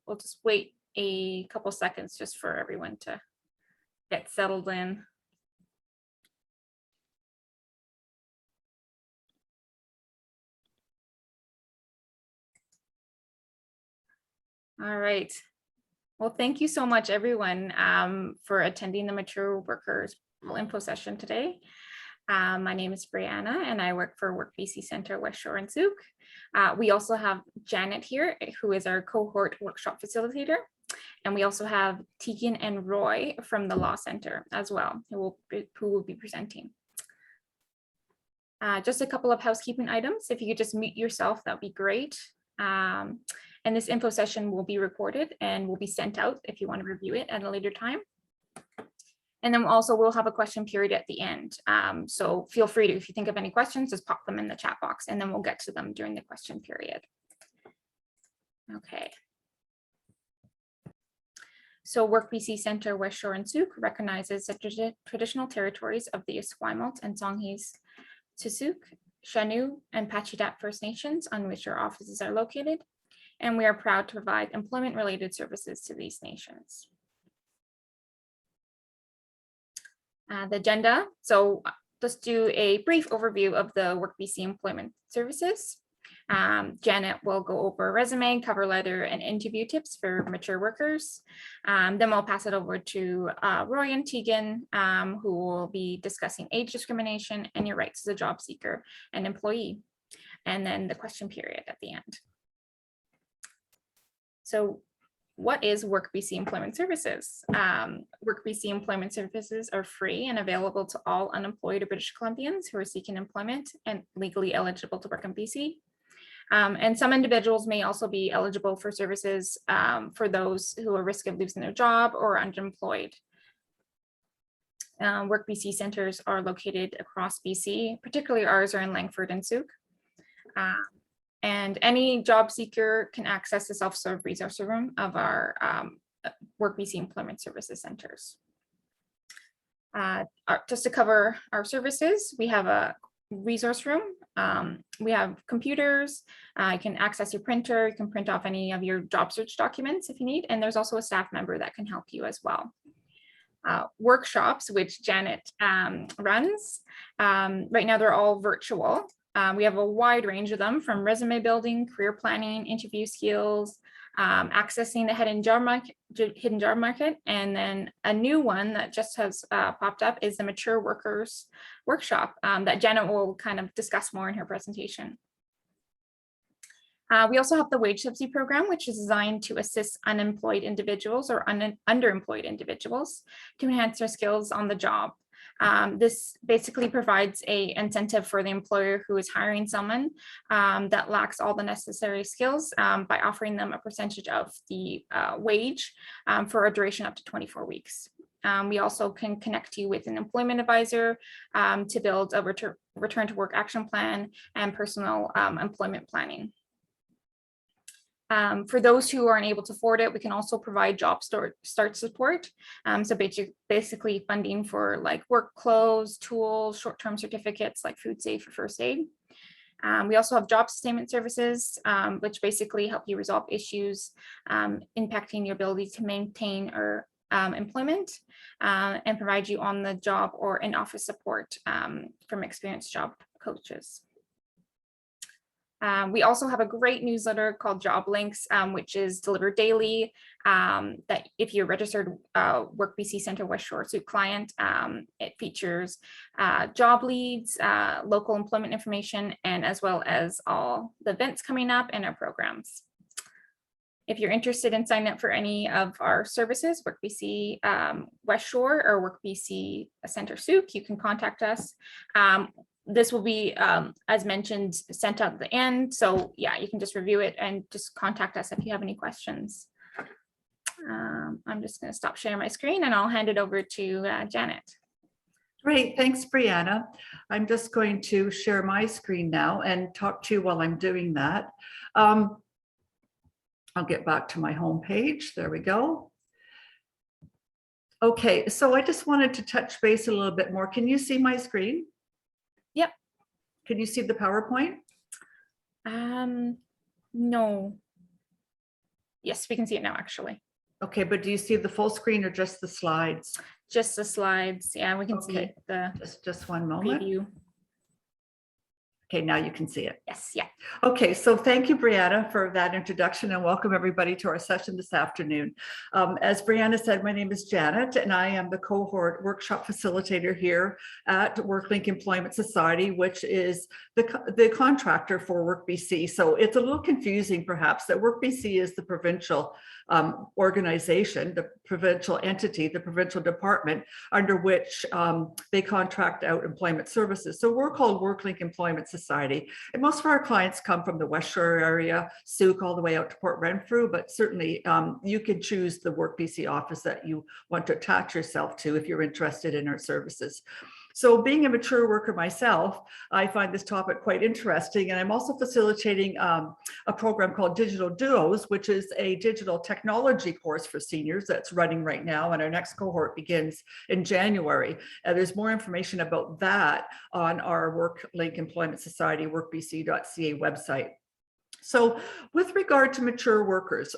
we'll just wait a couple seconds just for everyone to get settled in. All right. Well, thank you so much, everyone, for attending the Mature Workers info session today. My name is Brianna, and I work for Work BC Centre West Shore and Souk. We also have Janet here, who is our cohort workshop facilitator. And we also have Tegan and Roy from the Law Center as well, who will be presenting. Just a couple of housekeeping items. If you could just mute yourself, that would be great. And this info session will be recorded and will be sent out if you want to review it at a later time. And then also we'll have a question period at the end. So feel free to, if you think of any questions, just pop them in the chat box and then we'll get to them during the question period. Okay. So Work BC Centre West Shore and Souk recognizes the traditional territories of the Esquimalt and Songhees Sisseq, Chanu, and Pacheedaht First Nations on which our offices are located. And we are proud to provide employment-related services to these nations. The agenda. So let's do a brief overview of the Work BC employment services. Janet will go over resume, cover letter, and interview tips for mature workers. Then we'll pass it over to Roy and Tegan, who will be discussing age discrimination and your rights as a job seeker and employee. And then the question period at the end. So what is Work BC Employment Services? Work BC Employment Services are free and available to all unemployed British Columbians who are seeking employment and legally eligible to work in BC. And some individuals may also be eligible for services for those who are at risk of losing their job or underemployed. Work BC centers are located across BC, particularly ours are in Langford and Souk. And any job seeker can access the self-serve resource room of our Work BC Employment Services centers. Just to cover our services, we have a resource room. We have computers. You can access your printer. You can print off any of your job search documents if you need. And there's also a staff member that can help you as well. Workshops, which Janet runs. Right now, they're all virtual. We have a wide range of them, from resume building, career planning, interview skills, accessing the hidden job market, and then a new one that just has popped up is the Mature Workers Workshop that Janet will kind of discuss more in her presentation. We also have the wage subsidy program, which is designed to assist unemployed individuals or underemployed individuals to enhance their skills on the job. This basically provides an incentive for the employer who is hiring someone that lacks all the necessary skills by offering them a percentage of the wage for a duration up to 24 weeks. We also can connect you with an employment advisor to build a return to work action plan and personal employment planning. For those who aren't able to afford it, we can also provide job start support. So basically funding for like work clothes, tools, short-term certificates like food safe or first aid. We also have job sustainment services, which basically help you resolve issues impacting your ability to maintain or employment and provide you on the job or in-office support from experienced job coaches. We also have a great newsletter called Job Links, which is delivered daily. That if you're a registered Work BC Centre West Shore Souk client, it features job leads, local employment information, and as well as all the events coming up and our programs. If you're interested in signing up for any of our services, Work BC West Shore or Work BC Centre Souk, you can contact us. This will be, as mentioned, sent out at the end. So yeah, you can just review it and just contact us if you have any questions. I'm just going to stop sharing my screen and I'll hand it over to Janet. Great, thanks, Brianna. I'm just going to share my screen now and talk to you while I'm doing that. I'll get back to my home page. There we go. Okay, so I just wanted to touch base a little bit more. Can you see my screen? Yep. Can you see the PowerPoint? No. Yes, we can see it now, actually. Okay, but do you see the full screen or just the slides? Just the slides. Yeah, we can see Okay. the Just one moment. preview. Okay, now you can see it. Yes, yeah. Okay, so thank you, Brianna, for that introduction, and welcome everybody to our session this afternoon. As Brianna said, my name is Janet, and I am the cohort workshop facilitator here at WorkLink Employment Society, which is the contractor for WorkBC. So it's a little confusing, perhaps, that WorkBC is the provincial organization, the provincial entity, the provincial department under which they contract out employment services. So we're called WorkLink Employment Society, and most of our clients come from the West Shore area, Souk, all the way out to Port Renfrew, but certainly you can choose the WorkBC office that you want to attach yourself to if you're interested in our services. So being a mature worker myself, I find this topic quite interesting, and I'm also facilitating a program called Digital Duos, which is a digital technology course for seniors that's running right now, and our next cohort begins in January. There's more information about that on our WorkLink Employment Society, workbc.ca website. So with regard to mature workers,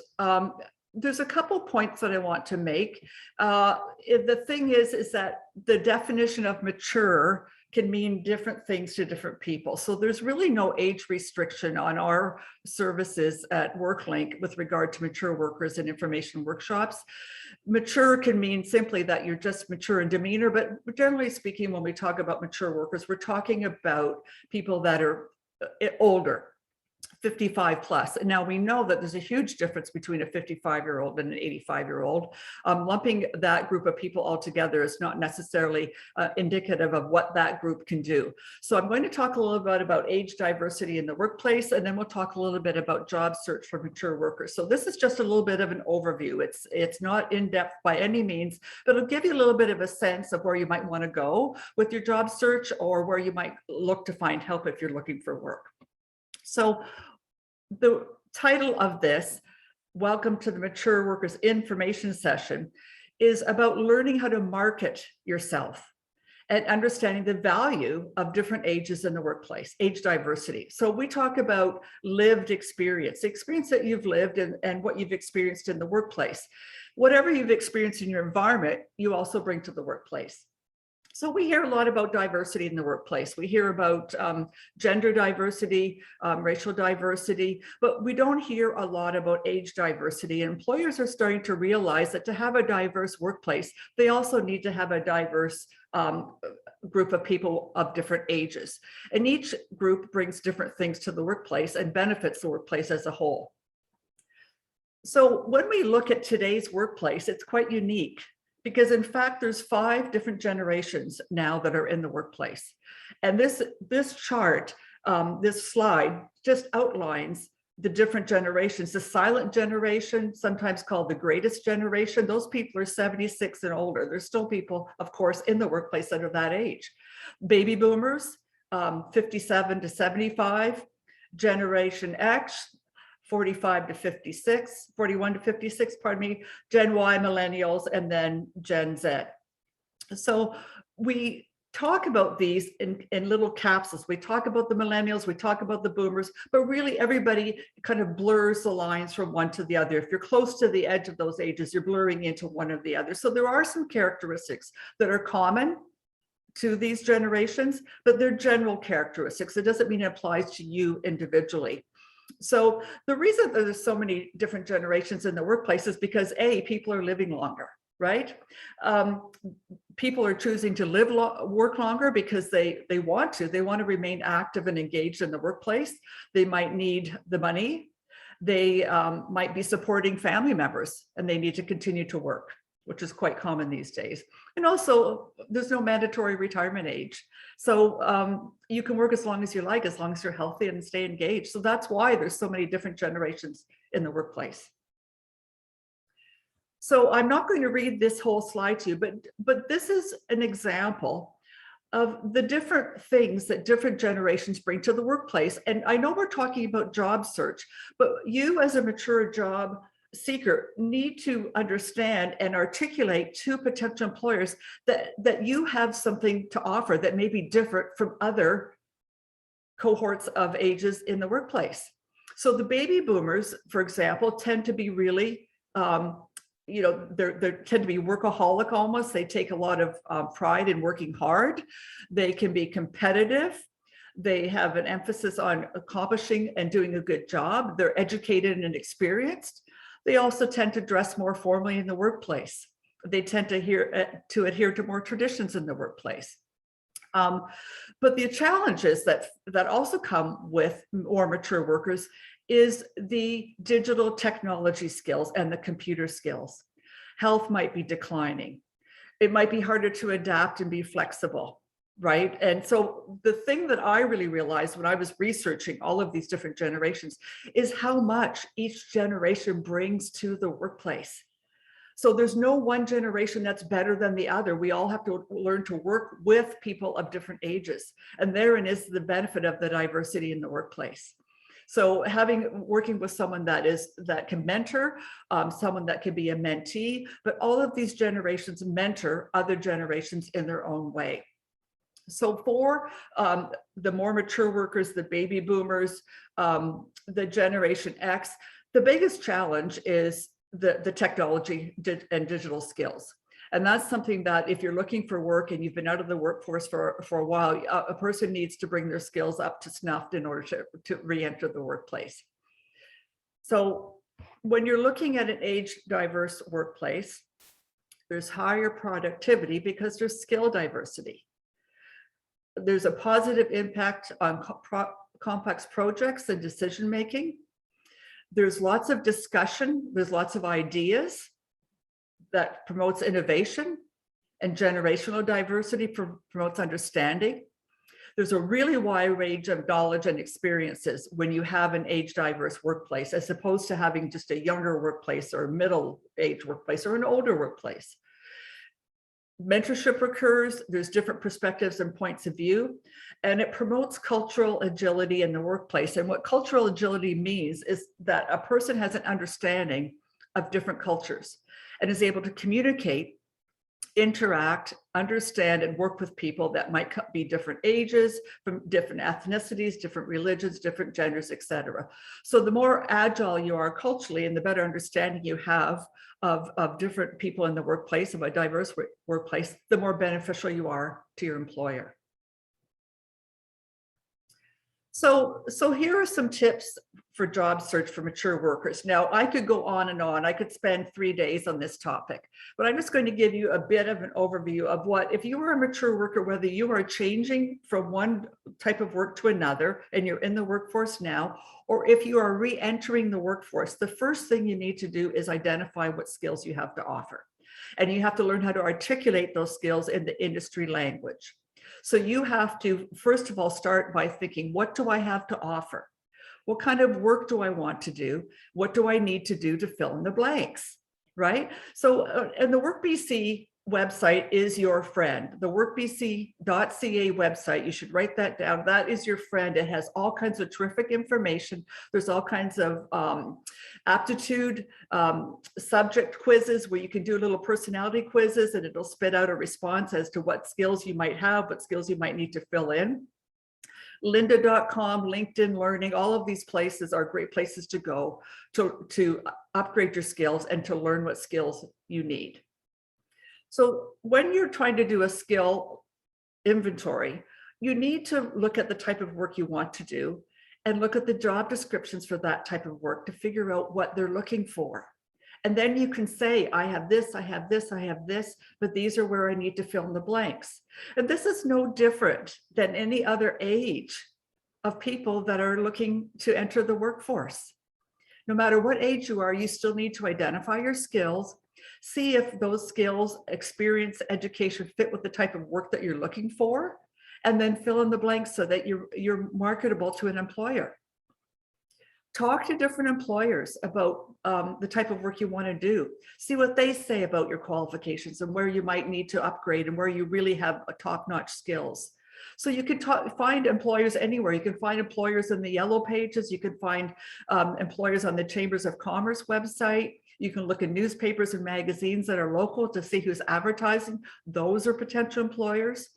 there's a couple points that I want to make. The thing is that the definition of mature can mean different things to different people. So there's really no age restriction on our services at WorkLink with regard to mature workers and information workshops. Mature can mean simply that you're just mature in demeanor, but generally speaking, when we talk about mature workers, we're talking about people that are older, 55 plus. And now we know that there's a huge difference between a 55-year-old and an 85-year-old. Lumping that group of people all together is not necessarily indicative of what that group can do. So I'm going to talk a little bit about age diversity in the workplace, and then we'll talk a little bit about job search for mature workers. So this is just a little bit of an overview. It's not in depth by any means, but it'll give you a little bit of a sense of where you might want to go with your job search, or where you might look to find help if you're looking for work. So the title of this, Welcome to the Mature Workers Information Session, is about learning how to market yourself and understanding the value of different ages in the workplace, age diversity. So we talk about lived experience, the experience that you've lived and what you've experienced in the workplace. Whatever you've experienced in your environment, you also bring to the workplace. So we hear a lot about diversity in the workplace. We hear about gender diversity, racial diversity, but we don't hear a lot about age diversity. Employers are starting to realize that to have a diverse workplace, they also need to have a diverse group of people of different ages. And each group brings different things to the workplace and benefits the workplace as a whole. So when we look at today's workplace, it's quite unique, because in fact, there's 5 different generations now that are in the workplace. And this chart, this slide just outlines the different generations. The silent generation, sometimes called the greatest generation, those people are 76 and older. There's still people, of course, in the workplace that are that age. Baby boomers, 57 to 75, Generation X, 41 to 56, pardon me, Gen Y, millennials, and then Gen Z. So we talk about these in little capsules. We talk about the millennials, we talk about the boomers, but really everybody kind of blurs the lines from one to the other. If you're close to the edge of those ages, you're blurring into one or the other. So there are some characteristics that are common to these generations, but they're general characteristics. It doesn't mean it applies to you individually. So the reason that there's so many different generations in the workplace is because people are living longer, right? People are choosing to work longer because they want to remain active and engaged in the workplace. They might need the money. They might be supporting family members and they need to continue to work, which is quite common these days. And also there's no mandatory retirement age. So you can work as long as you like, as long as you're healthy and stay engaged. So that's why there's so many different generations in the workplace. So I'm not going to read this whole slide to you, but this is an example of the different things that different generations bring to the workplace. And I know we're talking about job search, but you as a mature job seeker need to understand and articulate to potential employers that you have something to offer that may be different from other cohorts of ages in the workplace. So the baby boomers, for example, tend to be really, they tend to be workaholic almost. They take a lot of pride in working hard. They can be competitive. They have an emphasis on accomplishing and doing a good job. They're educated and experienced. They also tend to dress more formally in the workplace. They tend to adhere to more traditions in the workplace. But the challenges that also come with more mature workers is the digital technology skills and the computer skills. Health might be declining. It might be harder to adapt and be flexible, right? And so the thing that I really realized when I was researching all of these different generations is how much each generation brings to the workplace. So there's no one generation that's better than the other. We all have to learn to work with people of different ages. And therein is the benefit of the diversity in the workplace. So working with someone that can mentor, someone that can be a mentee, but all of these generations mentor other generations in their own way. So for the more mature workers, the baby boomers, the Generation X, the biggest challenge is the technology and digital skills. And that's something that if you're looking for work and you've been out of the workforce for a while, a person needs to bring their skills up to snuff in order to re-enter the workplace. So when you're looking at an age diverse workplace, there's higher productivity because there's skill diversity. There's a positive impact on complex projects and decision making. There's lots of discussion, there's lots of ideas that promotes innovation, and generational diversity promotes understanding. There's a really wide range of knowledge and experiences when you have an age diverse workplace, as opposed to having just a younger workplace or a middle age workplace or an older workplace. Mentorship occurs, there's different perspectives and points of view, and it promotes cultural agility in the workplace. And what cultural agility means is that a person has an understanding of different cultures and is able to communicate, interact, understand, and work with people that might be different ages, from different ethnicities, different religions, different genders, etc. So the more agile you are culturally and the better understanding you have of different people in the workplace, of a diverse workplace, the more beneficial you are to your employer. So here are some tips for job search for mature workers. Now, I could go on and on. I could spend 3 days on this topic, but I'm just going to give you a bit of an overview of what, if you are a mature worker, whether you are changing from one type of work to another and you're in the workforce now, or if you are re-entering the workforce, the first thing you need to do is identify what skills you have to offer. And you have to learn how to articulate those skills in the industry language. So you have to, first of all, start by thinking, what do I have to offer? What kind of work do I want to do? What do I need to do to fill in the blanks, right? So, and the WorkBC website is your friend. The workbc.ca website, you should write that down. That is your friend. It has all kinds of terrific information. There's all kinds of aptitude subject quizzes where you can do little personality quizzes, and it'll spit out a response as to what skills you might have, what skills you might need to fill in. Lynda.com, LinkedIn Learning, all of these places are great places to go to upgrade your skills and to learn what skills you need. So when you're trying to do a skill inventory, you need to look at the type of work you want to do and look at the job descriptions for that type of work to figure out what they're looking for. And then you can say, I have this, I have this, I have this, but these are where I need to fill in the blanks. And this is no different than any other age of people that are looking to enter the workforce. No matter what age you are, you still need to identify your skills, see if those skills, experience, education fit with the type of work that you're looking for, and then fill in the blanks so that you're marketable to an employer. Talk to different employers about the type of work you want to do. See what they say about your qualifications and where you might need to upgrade and where you really have top-notch skills. So you can find employers anywhere. You can find employers in the yellow pages. You can find employers on the Chambers of Commerce website. You can look in newspapers and magazines that are local to see who's advertising. Those are potential employers.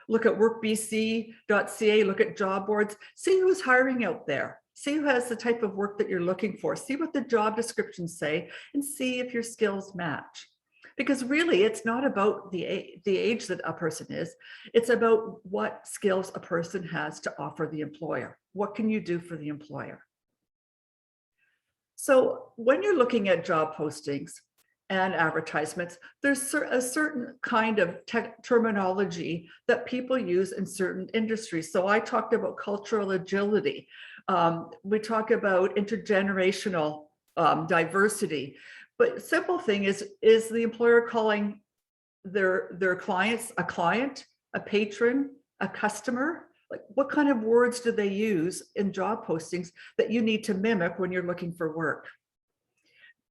Look at workbc.ca, look at job boards, see who's hiring out there. See who has the type of work that you're looking for. See what the job descriptions say and see if your skills match. Because really, it's not about the age that a person is. It's about what skills a person has to offer the employer. What can you do for the employer? So when you're looking at job postings and advertisements, there's a certain kind of terminology that people use in certain industries. So I talked about cultural agility. We talk about intergenerational diversity. But simple thing is the employer calling their clients a client, a patron, a customer? Like, what kind of words do they use in job postings that you need to mimic when you're looking for work?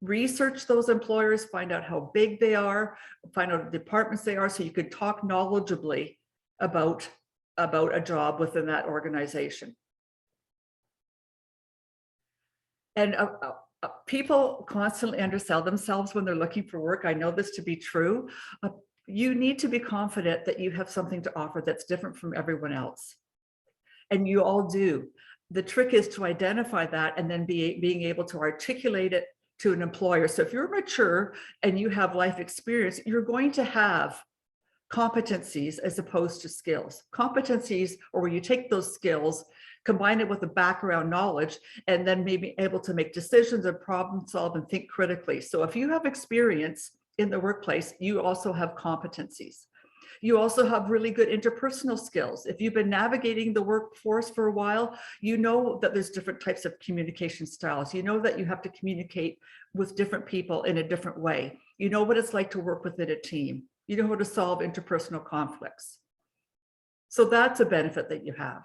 Research those employers, find out how big they are, find out what departments they are, so you could talk knowledgeably about a job within that organization. And people constantly undersell themselves when they're looking for work. I know this to be true. You need to be confident that you have something to offer that's different from everyone else. And you all do. The trick is to identify that and then being able to articulate it to an employer. So if you're mature and you have life experience, you're going to have competencies as opposed to skills. Competencies, or where you take those skills, combine it with the background knowledge, and then maybe able to make decisions and problem solve and think critically. So if you have experience in the workplace, you also have competencies. You also have really good interpersonal skills. If you've been navigating the workforce for a while, you know that there's different types of communication styles. You know that you have to communicate with different people in a different way. You know what it's like to work within a team. You know how to solve interpersonal conflicts. So that's a benefit that you have.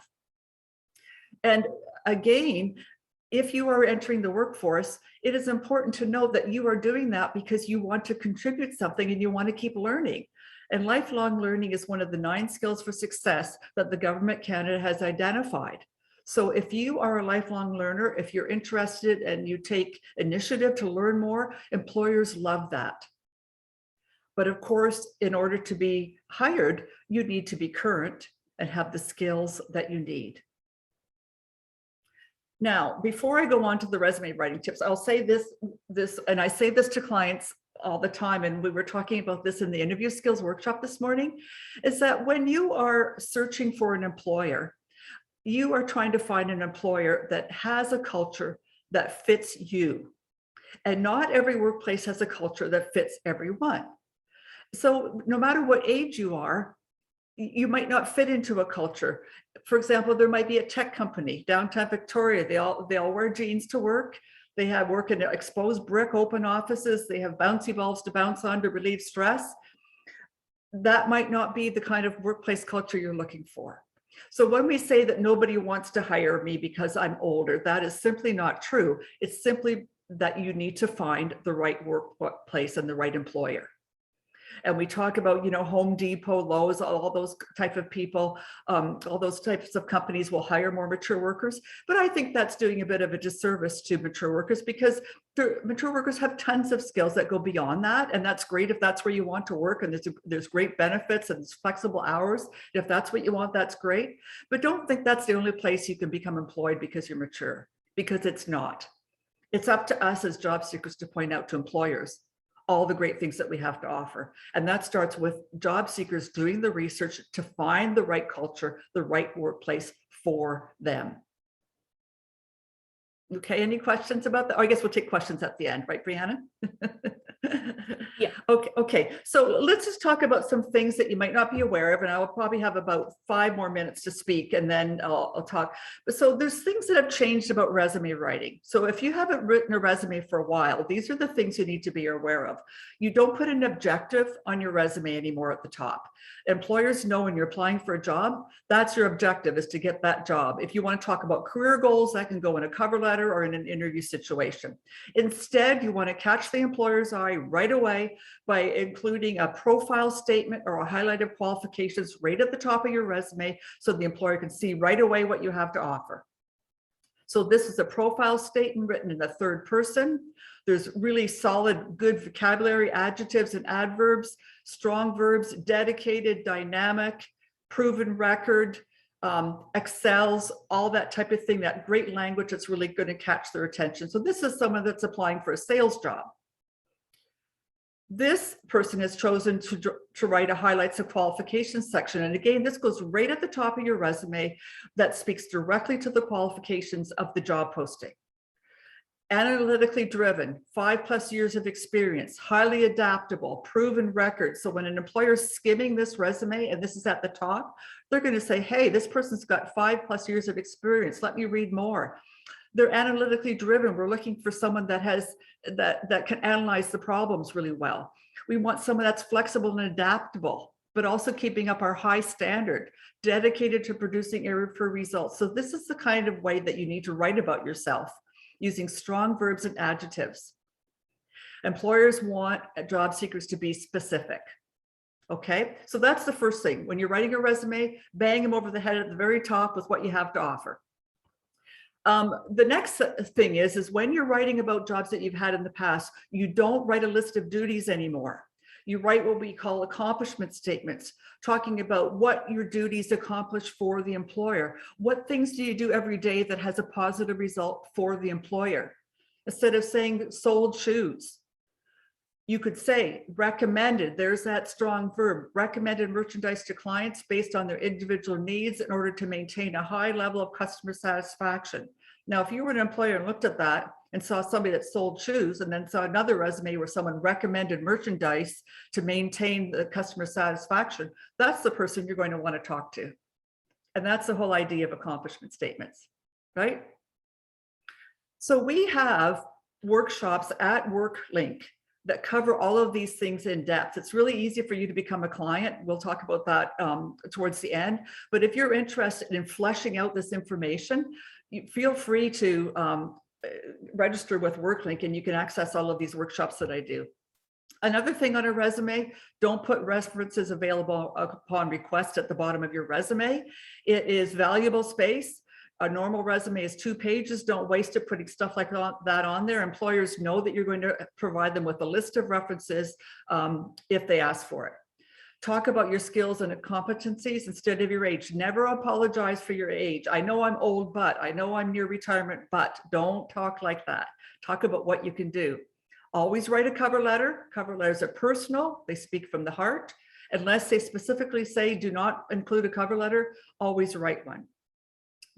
And again, if you are entering the workforce, it is important to know that you are doing that because you want to contribute something and you want to keep learning. And lifelong learning is one of the 9 skills for success that the Government Canada has identified. So if you are a lifelong learner, if you're interested and you take initiative to learn more, employers love that. But of course, in order to be hired, you need to be current and have the skills that you need. Now, before I go on to the resume writing tips, I'll say this, and I say this to clients all the time, and we were talking about this in the interview skills workshop this morning, is that when you are searching for an employer, you are trying to find an employer that has a culture that fits you. And not every workplace has a culture that fits everyone. So no matter what age you are, you might not fit into a culture. For example, there might be a tech company downtown Victoria. They all wear jeans to work. They have work in exposed brick open offices. They have bouncy balls to bounce on to relieve stress. That might not be the kind of workplace culture you're looking for. So when we say that nobody wants to hire me because I'm older, that is simply not true. It's simply that you need to find the right workplace and the right employer. And we talk about, you know, Home Depot, Lowe's, all those type of people, all those types of companies will hire more mature workers. But I think that's doing a bit of a disservice to mature workers, because mature workers have tons of skills that go beyond that. And that's great if that's where you want to work, and there's great benefits and flexible hours. If that's what you want, that's great. But don't think that's the only place you can become employed because you're mature, because it's not. It's up to us as job seekers to point out to employers all the great things that we have to offer. And that starts with job seekers doing the research to find the right culture, the right workplace for them. Okay, any questions about that? Oh, I guess we'll take questions at the end, right, Brianna? Yeah. Okay. So let's just talk about some things that you might not be aware of, and I will probably have about 5 more minutes to speak, and then I'll talk. So there's things that have changed about resume writing. So if you haven't written a resume for a while, these are the things you need to be aware of. You don't put an objective on your resume anymore at the top. Employers know when you're applying for a job, that's your objective, is to get that job. If you want to talk about career goals, that can go in a cover letter or in an interview situation. Instead, you want to catch the employer's eye right away by including a profile statement or a highlight of qualifications right at the top of your resume, so the employer can see right away what you have to offer. So this is a profile statement written in the third person. There's really solid, good vocabulary, adjectives and adverbs, strong verbs, dedicated, dynamic, proven record, excels, all that type of thing, that great language that's really going to catch their attention. So this is someone that's applying for a sales job. This person has chosen to write a highlights of qualifications section. And again, this goes right at the top of your resume that speaks directly to the qualifications of the job posting. Analytically driven, 5+ years of experience, highly adaptable, proven record. So when an employer is skimming this resume, and this is at the top, they're going to say, hey, this person's got 5+ years of experience. Let me read more. They're analytically driven. We're looking for someone that has that can analyze the problems really well. We want someone that's flexible and adaptable, but also keeping up our high standard, dedicated to producing error-free results. So this is the kind of way that you need to write about yourself, using strong verbs and adjectives. Employers want job seekers to be specific. Okay, so that's the first thing. When you're writing a resume, bang them over the head at the very top with what you have to offer. The next thing is when you're writing about jobs that you've had in the past, you don't write a list of duties anymore. You write what we call accomplishment statements, talking about what your duties accomplish for the employer. What things do you do every day that has a positive result for the employer? Instead of saying sold shoes, you could say recommended, there's that strong verb, recommended merchandise to clients based on their individual needs in order to maintain a high level of customer satisfaction. Now, if you were an employer and looked at that and saw somebody that sold shoes and then saw another resume where someone recommended merchandise to maintain the customer satisfaction, that's the person you're going to want to talk to. And that's the whole idea of accomplishment statements, right? So we have workshops at WorkLink that cover all of these things in depth. It's really easy for you to become a client. We'll talk about that towards the end. But if you're interested in fleshing out this information, you feel free to register with WorkLink and you can access all of these workshops that I do. Another thing on a resume, don't put references available upon request at the bottom of your resume. It is valuable space. A normal resume is 2 pages. Don't waste it putting stuff like that on there. Employers know that you're going to provide them with a list of references if they ask for it. Talk about your skills and competencies instead of your age. Never apologize for your age. I know I'm old, but I know I'm near retirement, but don't talk like that. Talk about what you can do. Always write a cover letter. Cover letters are personal. They speak from the heart. Unless they specifically say do not include a cover letter, always write one.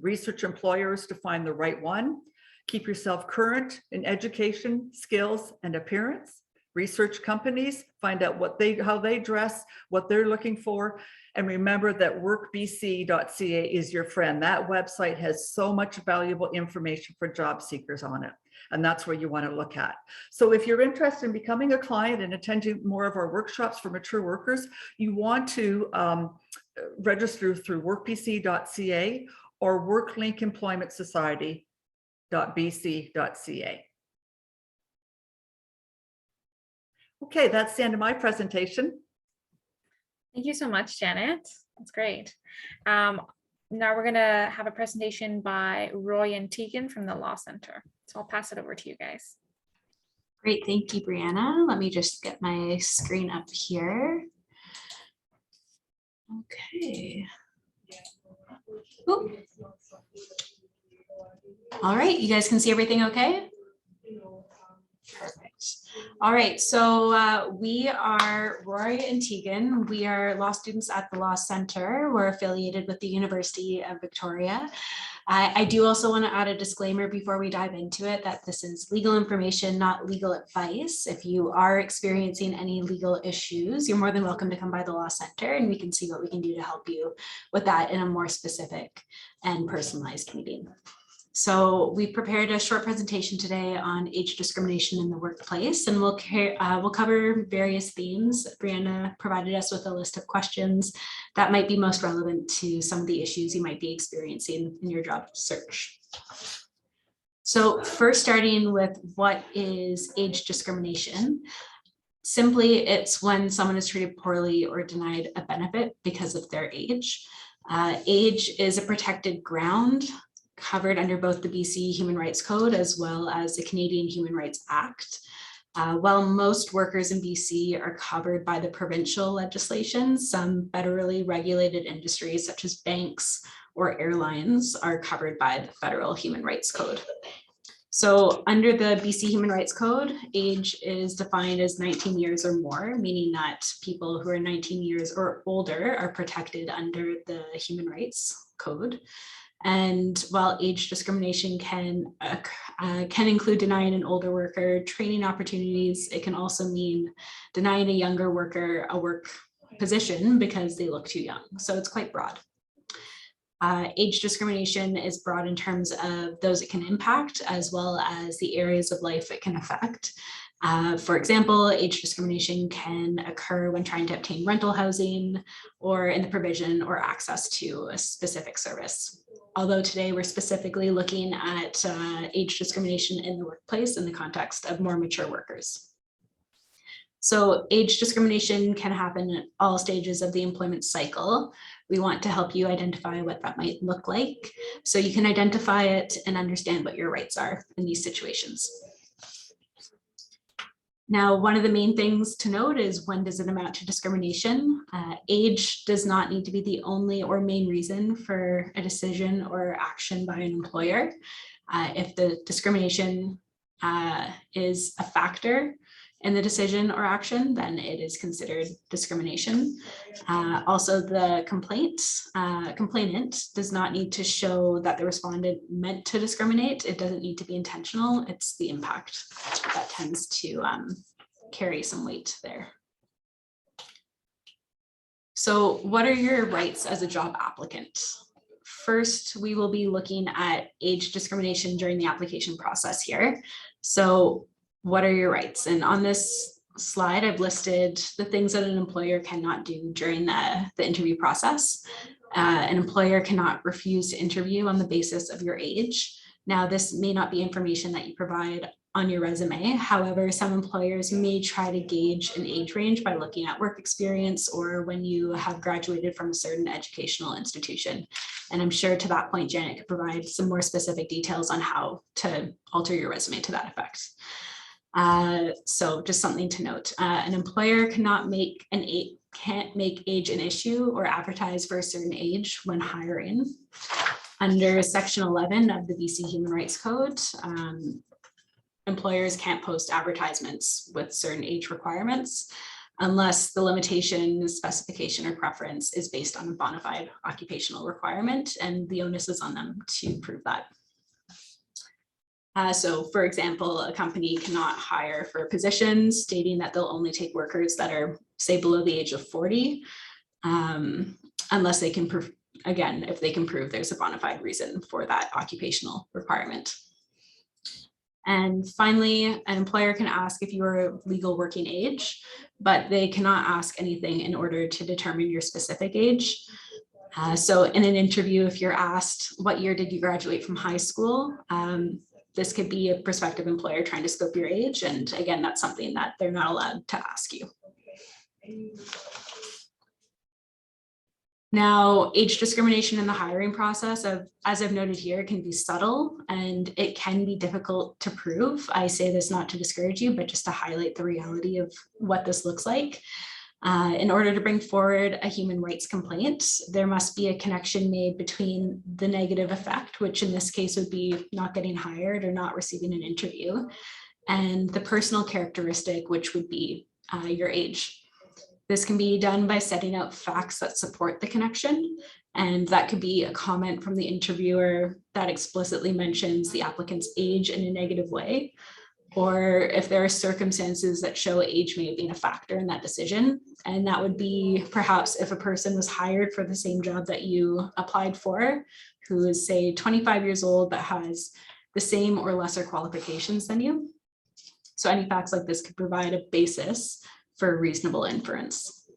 Research employers to find the right one. Keep yourself current in education, skills, and appearance. Research companies, find out how they dress, what they're looking for. And remember that workbc.ca is your friend. That website has so much valuable information for job seekers on it. And that's where you want to look at. So if you're interested in becoming a client and attending more of our workshops for mature workers, you want to register through workbc.ca or worklinkemploymentsociety.bc.ca. Okay, that's the end of my presentation. Thank you so much, Janet. That's great. Now we're going to have a presentation by Roy and Tegan from the Law Center. So I'll pass it over to you guys. Great, thank you, Brianna. Let me just get my screen up here. Okay. Oop. All right, you guys can see everything okay? Perfect. All right, so we are Roy and Tegan. We are law students at the Law Center. We're affiliated with the University of Victoria. I do also want to add a disclaimer before we dive into it that this is legal information, not legal advice. If you are experiencing any legal issues, you're more than welcome to come by the Law Center and we can see what we can do to help you with that in a more specific and personalized meeting. So we prepared a short presentation today on age discrimination in the workplace, and we'll cover various themes. Brianna provided us with a list of questions that might be most relevant to some of the issues you might be experiencing in your job search. So first, starting with what is age discrimination? Simply, it's when someone is treated poorly or denied a benefit because of their age. Age is a protected ground covered under both the BC Human Rights Code as well as the Canadian Human Rights Act. While most workers in BC are covered by the provincial legislation, some federally regulated industries such as banks or airlines are covered by the Federal Human Rights Code. So under the BC Human Rights Code, age is defined as 19 years or more, meaning that people who are 19 years or older are protected under the Human Rights Code. And while age discrimination can include denying an older worker training opportunities, it can also mean denying a younger worker a work position because they look too young. So it's quite broad. Age discrimination is broad in terms of those it can impact, as well as the areas of life it can affect. For example, age discrimination can occur when trying to obtain rental housing or in the provision or access to a specific service. Although today we're specifically looking at age discrimination in the workplace in the context of more mature workers. So age discrimination can happen at all stages of the employment cycle. We want to help you identify what that might look like so you can identify it and understand what your rights are in these situations. Now, one of the main things to note is, when does it amount to discrimination? Age does not need to be the only or main reason for a decision or action by an employer. If the discrimination is a factor in the decision or action, then it is considered discrimination. Also, the complainant does not need to show that the respondent meant to discriminate. It doesn't need to be intentional. It's the impact that tends to carry some weight there. So what are your rights as a job applicant? First, we will be looking at age discrimination during the application process here. So what are your rights? And on this slide, I've listed the things that an employer cannot do during the interview process. An employer cannot refuse to interview on the basis of your age. Now, this may not be information that you provide on your resume. However, some employers may try to gauge an age range by looking at work experience or when you have graduated from a certain educational institution. And I'm sure to that point, Janet could provide some more specific details on how to alter your resume to that effect. So just something to note, an employer can't make age an issue or advertise for a certain age when hiring. Under Section 11 of the BC Human Rights Code, employers can't post advertisements with certain age requirements unless the limitation, specification, or preference is based on a bona fide occupational requirement, and the onus is on them to prove that. So for example, a company cannot hire for positions stating that they'll only take workers that are, say, below the age of 40, unless they can prove, again, if they can prove there's a bona fide reason for that occupational requirement. And finally, an employer can ask if you are legal working age, but they cannot ask anything in order to determine your specific age. So in an interview, if you're asked, what year did you graduate from high school? This could be a prospective employer trying to scope your age. And again, that's something that they're not allowed to ask you. Now, age discrimination in the hiring process, as I've noted here, can be subtle and it can be difficult to prove. I say this not to discourage you, but just to highlight the reality of what this looks like. In order to bring forward a human rights complaint, there must be a connection made between the negative effect, which in this case would be not getting hired or not receiving an interview, and the personal characteristic, which would be your age. This can be done by setting out facts that support the connection, and that could be a comment from the interviewer that explicitly mentions the applicant's age in a negative way, or if there are circumstances that show age may have been a factor in that decision. And that would be perhaps if a person was hired for the same job that you applied for, who is, say, 25 years old, but has the same or lesser qualifications than you. So any facts like this could provide a basis for reasonable inference.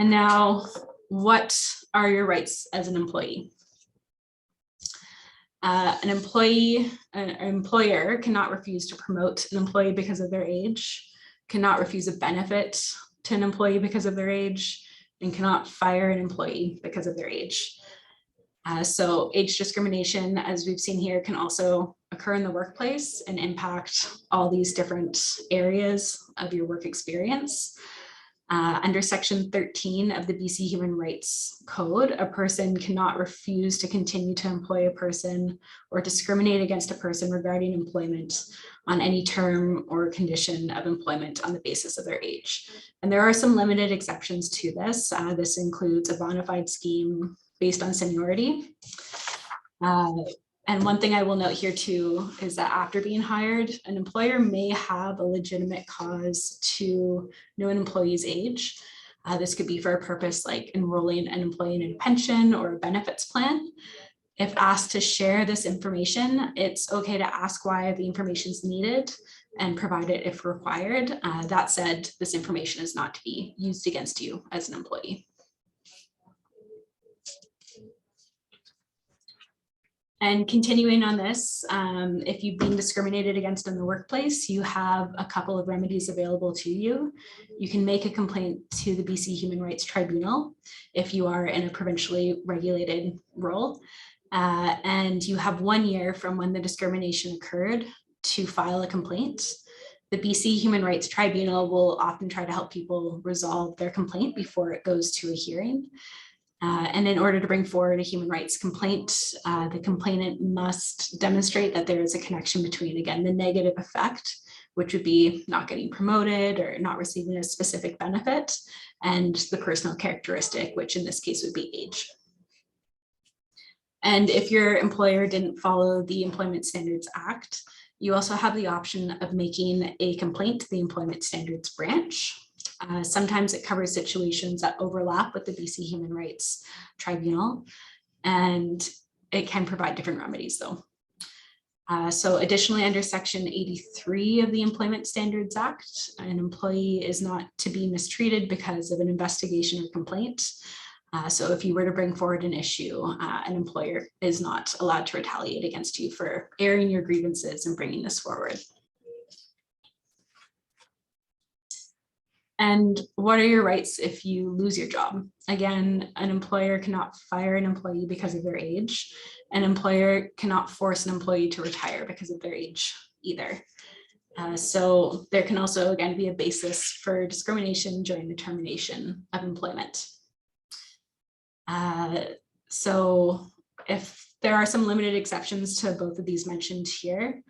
And now, what are your rights as an employee? An employer cannot refuse to promote an employee because of their age, cannot refuse a benefit to an employee because of their age, and cannot fire an employee because of their age. So age discrimination, as we've seen here, can also occur in the workplace and impact all these different areas of your work experience. Under Section 13 of the BC Human Rights Code, a person cannot refuse to continue to employ a person or discriminate against a person regarding employment on any term or condition of employment on the basis of their age. And there are some limited exceptions to this. This includes a bona fide scheme based on seniority. And one thing I will note here too is that after being hired, an employer may have a legitimate cause to know an employee's age. This could be for a purpose like enrolling an employee in a pension or a benefits plan. If asked to share this information, it's okay to ask why the information is needed and provide it if required. That said, this information is not to be used against you as an employee. And continuing on this, if you've been discriminated against in the workplace, you have a couple of remedies available to you. You can make a complaint to the BC Human Rights Tribunal if you are in a provincially regulated role. And you have 1 year from when the discrimination occurred to file a complaint. The BC Human Rights Tribunal will often try to help people resolve their complaint before it goes to a hearing. And in order to bring forward a human rights complaint, the complainant must demonstrate that there is a connection between, again, the negative effect, which would be not getting promoted or not receiving a specific benefit, and the personal characteristic, which in this case would be age. And if your employer didn't follow the Employment Standards Act, you also have the option of making a complaint to the Employment Standards Branch. Sometimes it covers situations that overlap with the BC Human Rights Tribunal, and it can provide different remedies though. So additionally, under Section 83 of the Employment Standards Act, an employee is not to be mistreated because of an investigation or complaint. So if you were to bring forward an issue, an employer is not allowed to retaliate against you for airing your grievances and bringing this forward. And what are your rights if you lose your job? Again, an employer cannot fire an employee because of their age. An employer cannot force an employee to retire because of their age either. So there can also, again, be a basis for discrimination during the termination of employment. So if there are some limited exceptions to both of these mentioned here,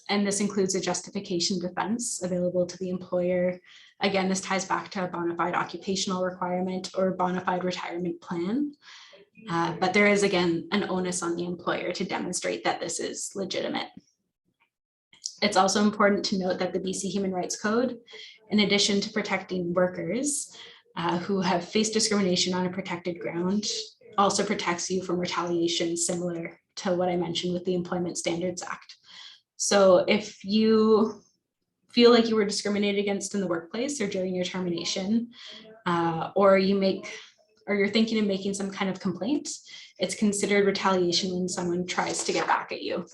and this includes a justification defense available to the employer. Again, this ties back to a bona fide occupational requirement or bona fide retirement plan. But there is, again, an onus on the employer to demonstrate that this is legitimate. It's also important to note that the BC Human Rights Code, in addition to protecting workers who have faced discrimination on a protected ground, also protects you from retaliation similar to what I mentioned with the Employment Standards Act. So if you feel like you were discriminated against in the workplace or during your termination, or you're thinking of making some kind of complaint, it's considered retaliation when someone tries to get back at you.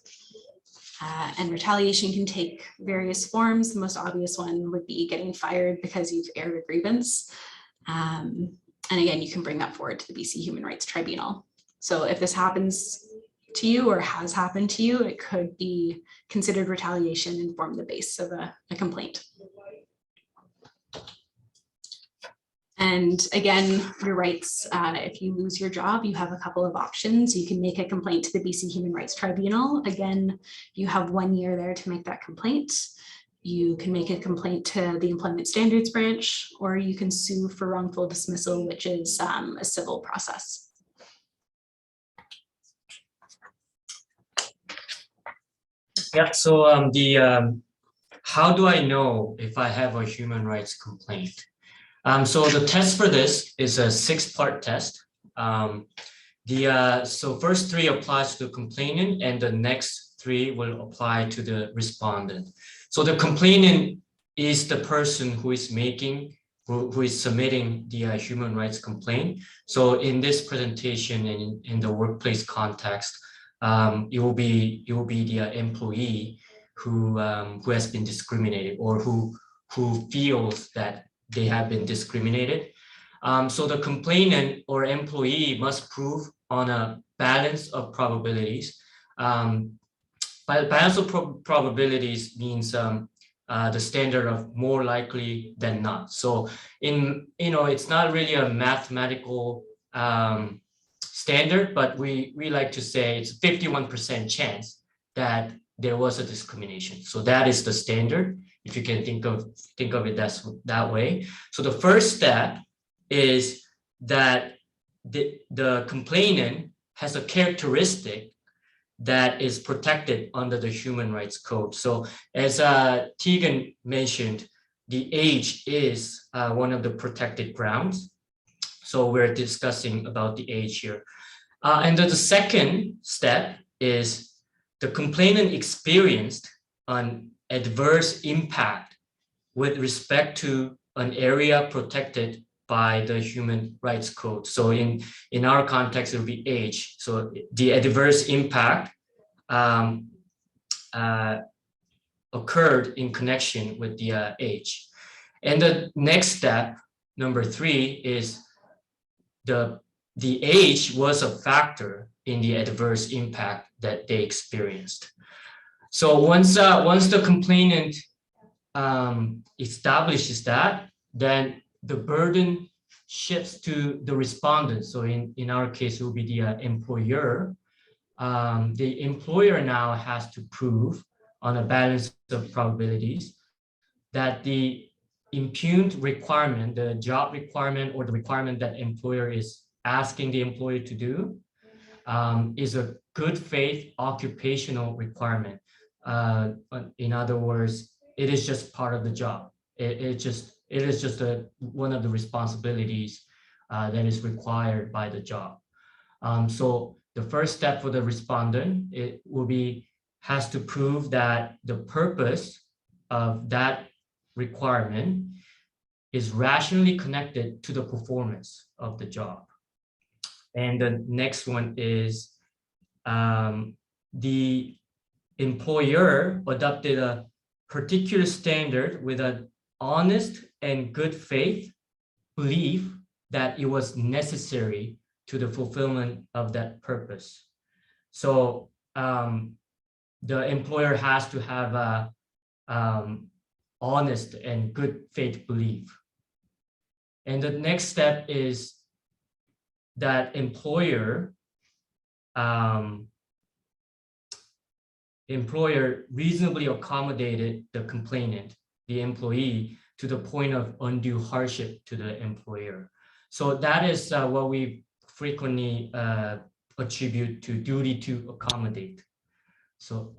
And retaliation can take various forms. The most obvious one would be getting fired because you've aired a grievance. And again, you can bring that forward to the BC Human Rights Tribunal. So if this happens to you or has happened to you, it could be considered retaliation and form the base of a complaint. And again, your rights, if you lose your job, you have a couple of options. You can make a complaint to the BC Human Rights Tribunal. Again, you have 1 year there to make that complaint. You can make a complaint to the Employment Standards Branch, or you can sue for wrongful dismissal, which is a civil process. Yeah, so how do I know if I have a human rights complaint? So the test for this is a 6-part test. So first 3 applies to the complainant, and the next 3 will apply to the respondent. So the complainant is the person who is who is submitting the human rights complaint. So in this presentation and in the workplace context, it will be the employee who has been discriminated or who feels that they have been discriminated. So the complainant or employee must prove on a balance of probabilities. Balance of probabilities means the standard of more likely than not. So it's not really a mathematical standard, but we like to say it's 51% chance that there was a discrimination. So that is the standard, if you can think of it that way. So the first step is that the complainant has a characteristic that is protected under the Human Rights Code. So as Tegan mentioned, the age is one of the protected grounds. So we're discussing about the age here. And the second step is the complainant experienced an adverse impact with respect to an area protected by the Human Rights Code. So in our context, it will be age. So the adverse impact occurred in connection with the age. And the next step, number 3, is the age was a factor in the adverse impact that they experienced. So once the complainant establishes that, then the burden shifts to the respondent. So in our case, it will be the employer. The employer now has to prove on a balance of probabilities that the impugned requirement, the job requirement or the requirement that employer is asking the employee to do, is a good faith occupational requirement. In other words, it is just part of the job. It is just one of the responsibilities that is required by the job. So the first step for the respondent, it will be, has to prove that the purpose of that requirement is rationally connected to the performance of the job. And the next one is the employer adopted a particular standard with an honest and good faith belief that it was necessary to the fulfillment of that purpose. So the employer has to have a honest and good faith belief. And the next step is that employer reasonably accommodated the complainant, the employee, to the point of undue hardship to the employer. So that is what we frequently attribute to duty to accommodate. So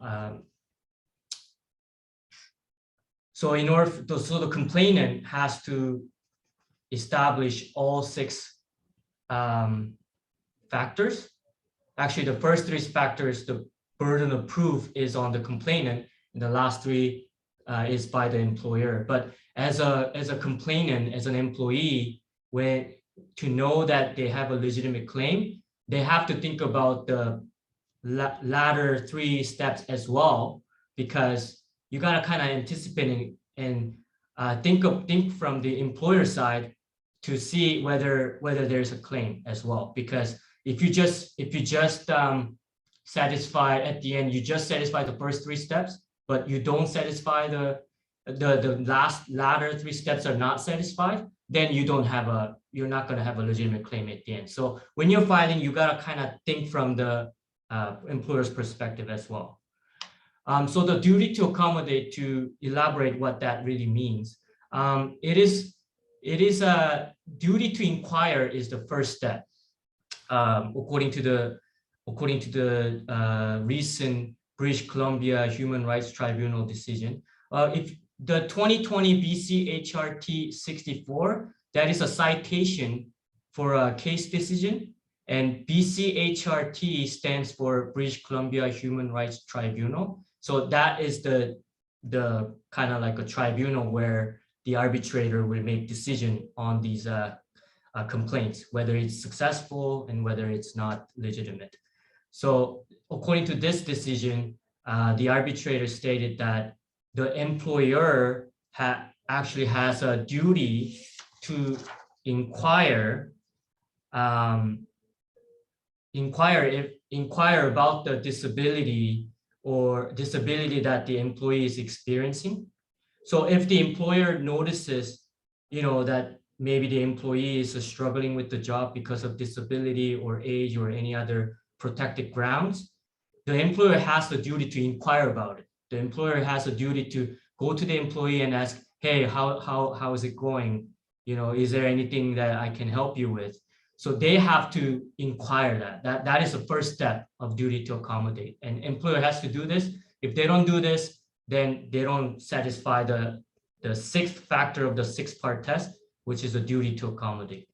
so the complainant has to establish all 6 factors. Actually, the first 3 factors, the burden of proof is on the complainant, and the last 3 is by the employer. But as a complainant, as an employee, to know that they have a legitimate claim, they have to think about the latter 3 steps as well, because you gotta kind of anticipate and think from the employer side to see whether there's a claim as well. Because if you just satisfy at the end, you just satisfy the first 3 steps, but you don't satisfy the latter 3 steps are not satisfied, then you're not going to have a legitimate claim at the end. So when you're filing, you got to kind of think from the employer's perspective as well. So the duty to accommodate, to elaborate what that really means, it is a duty to inquire is the first step, according to the recent British Columbia Human Rights Tribunal decision. If the 2020 BC HRT 64, that is a citation for a case decision, and BC HRT stands for British Columbia Human Rights Tribunal. So that is the kind of like a tribunal where the arbitrator will make decision on these complaints, whether it's successful and whether it's not legitimate. So according to this decision, the arbitrator stated that the employer actually has a duty to inquire about the disability that the employee is experiencing. So if the employer notices, that maybe the employee is struggling with the job because of disability or age or any other protected grounds, the employer has the duty to inquire about it. The employer has a duty to go to the employee and ask, hey, how is it going? Is there anything that I can help you with? So they have to inquire that is the first step of duty to accommodate. And employer has to do this. If they don't do this, then they don't satisfy the sixth factor of the 6-part test, which is a duty to accommodate.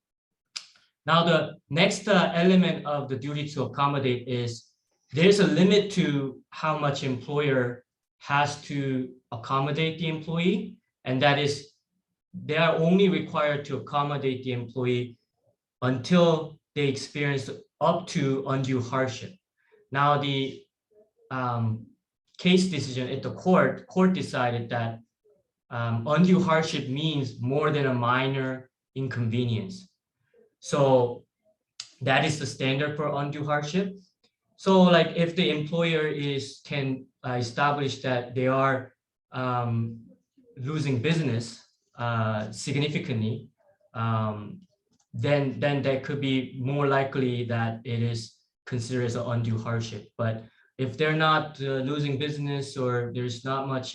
Now, the next element of the duty to accommodate is there's a limit to how much employer has to accommodate the employee, and that is they are only required to accommodate the employee until they experience up to undue hardship. Now, the case decision at the court decided that undue hardship means more than a minor inconvenience. So that is the standard for undue hardship. So like if the employer can establish that they are losing business significantly, then that could be more likely that it is considered as an undue hardship. But if they're not losing business or there's not much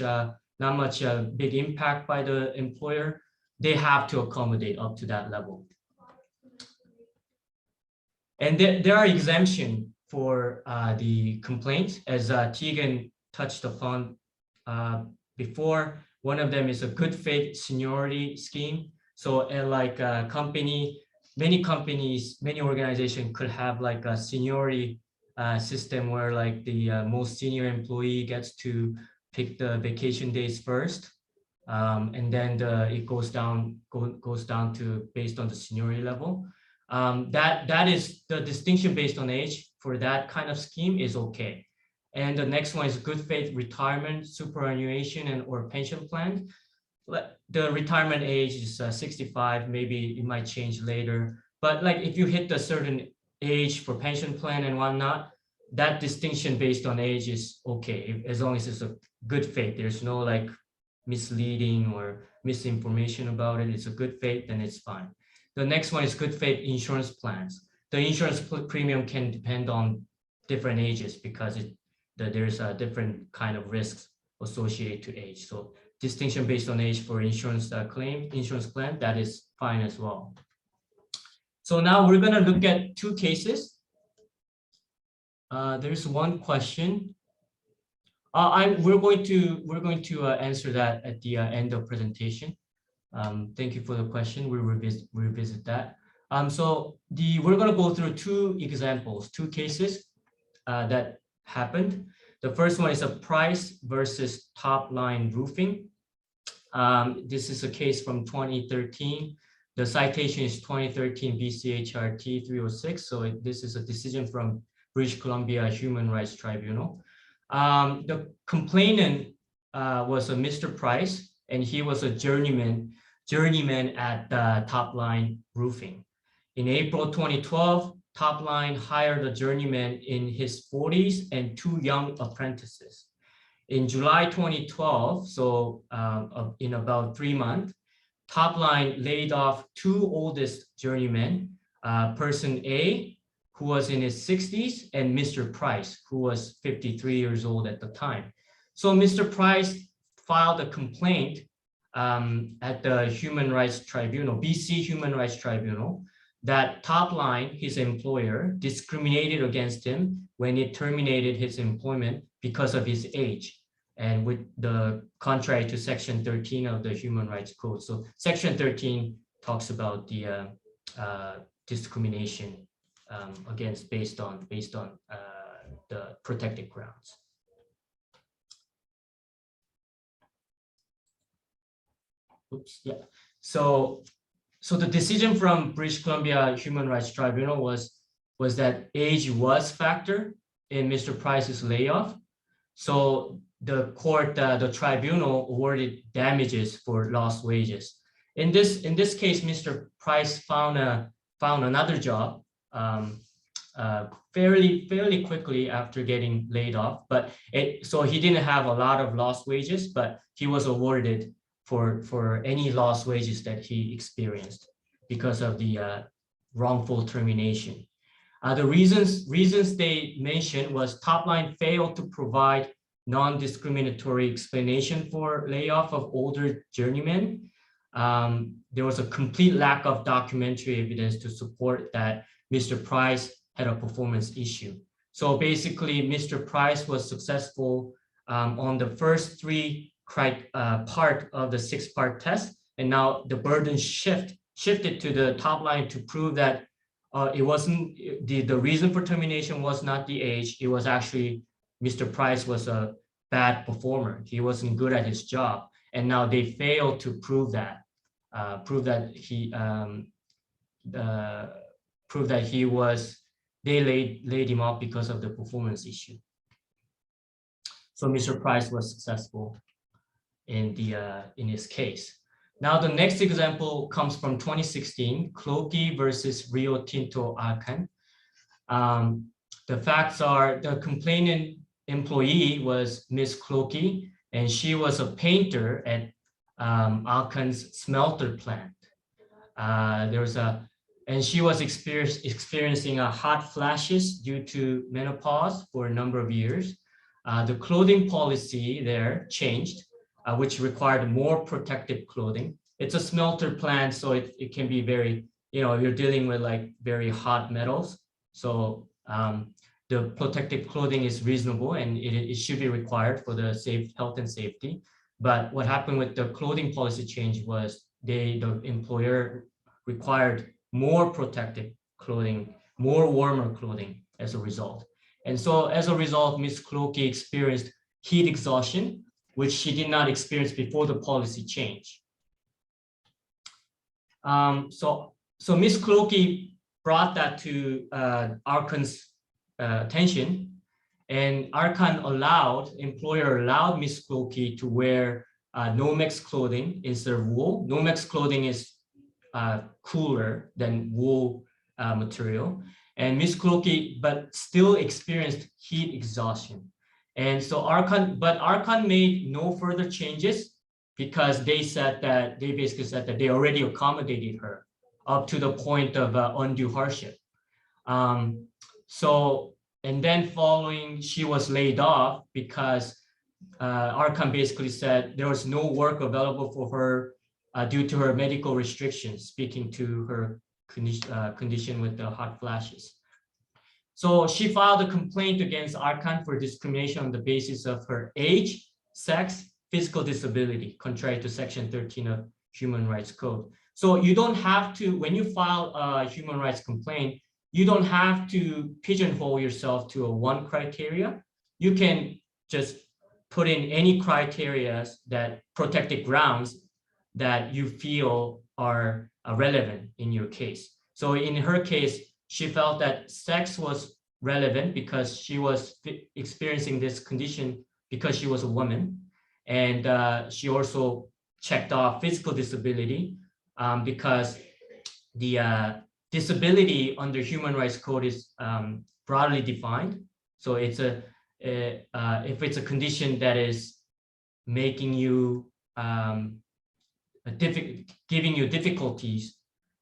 big impact by the employer, they have to accommodate up to that level. And there are exemptions for the complaint, as Tegan touched upon before. One of them is a good faith seniority scheme. So like a company, many companies, many organizations could have like a seniority system where like the most senior employee gets to pick the vacation days first. And then it goes down to based on the seniority level. That is the distinction based on age for that kind of scheme is okay. And the next one is good faith retirement, superannuation, and or pension plan. The retirement age is 65. Maybe it might change later. But like if you hit a certain age for pension plan and whatnot, that distinction based on age is okay as long as it's a good faith. There's no like misleading or misinformation about it. It's a good faith, then it's fine. The next one is good faith insurance plans. The insurance premium can depend on different ages because there's a different kind of risks associated to age. So distinction based on age for insurance insurance plan, that is fine as well. So now we're going to look at two cases. There's one question. We're going to answer that at the end of presentation. Thank you for the question. We'll revisit that. So we're going to go through two examples, two cases that happened. The first one is a Price versus Top Line Roofing. This is a case from 2013. The citation is 2013 BCHRT 306. So this is a decision from British Columbia Human Rights Tribunal. The complainant was a Mr. Price, and he was a journeyman at Top Line Roofing. In April 2012, Top Line hired a journeyman in his 40s and 2 young apprentices. In July 2012, so in about 3 months, Top Line laid off 2 oldest journeymen, person A, who was in his 60s, and Mr. Price, who was 53 years old at the time. So Mr. Price filed a complaint at the Human Rights Tribunal, BC Human Rights Tribunal, that Top Line, his employer, discriminated against him when it terminated his employment because of his age, and with the contrary to Section 13 of the Human Rights Code. So Section 13 talks about the discrimination against based on the protected grounds. Oops, yeah. So the decision from British Columbia Human Rights Tribunal was that age was factor in Mr. Price's layoff. So the court, the tribunal awarded damages for lost wages. In this case, Mr. Price found another job fairly quickly after getting laid off, but so he didn't have a lot of lost wages, but he was awarded for any lost wages that he experienced because of the wrongful termination. The reasons they mentioned was top line failed to provide non-discriminatory explanation for layoff of older journeymen. There was a complete lack of documentary evidence to support that Mr. Price had a performance issue. So basically, Mr. Price was successful on the first three part of the 6-part test, and now the burden shifted to the top line to prove that it wasn't the reason for termination was not the age. It was actually Mr. Price was a bad performer. He wasn't good at his job, and now they failed to prove that he was. They laid him off because of the performance issue. So Mr. Price was successful in his case. Now the next example comes from 2016, Clokey versus Rio Tinto Alcan. The facts are the complainant employee was Miss Clokey, and she was a painter at Alcan's smelter plant. And she was experiencing hot flashes due to menopause for a number of years. The clothing policy there changed, which required more protective clothing. It's a smelter plant, so it can be very, you're dealing with like very hot metals. So the protective clothing is reasonable and it should be required for the health and safety. But what happened with the clothing policy change was the employer required more protective clothing, more warmer clothing as a result. And so as a result, Ms. Clokey experienced heat exhaustion, which she did not experience before the policy change. So Ms. Clokey brought that to Arcan's attention, and Arcan employer allowed Ms. Clokey to wear Nomex clothing instead of wool. Nomex clothing is cooler than wool material, and Ms. Clokey but still experienced heat exhaustion. And so Arcan made no further changes because they basically said that they already accommodated her up to the point of undue hardship. And then following, she was laid off because Arcan basically said there was no work available for her due to her medical restrictions, speaking to her condition with the hot flashes. So she filed a complaint against Arcan for discrimination on the basis of her age, sex, physical disability, contrary to Section 13 of Human Rights Code. So you don't have to, when you file a human rights complaint, you don't have to pigeonhole yourself to one criteria. You can just put in any criteria that protected grounds that you feel are relevant in your case. So in her case, she felt that sex was relevant because she was experiencing this condition because she was a woman. And she also checked off physical disability because the disability under Human Rights Code is broadly defined. So it's if it's a condition that is making you giving you difficulties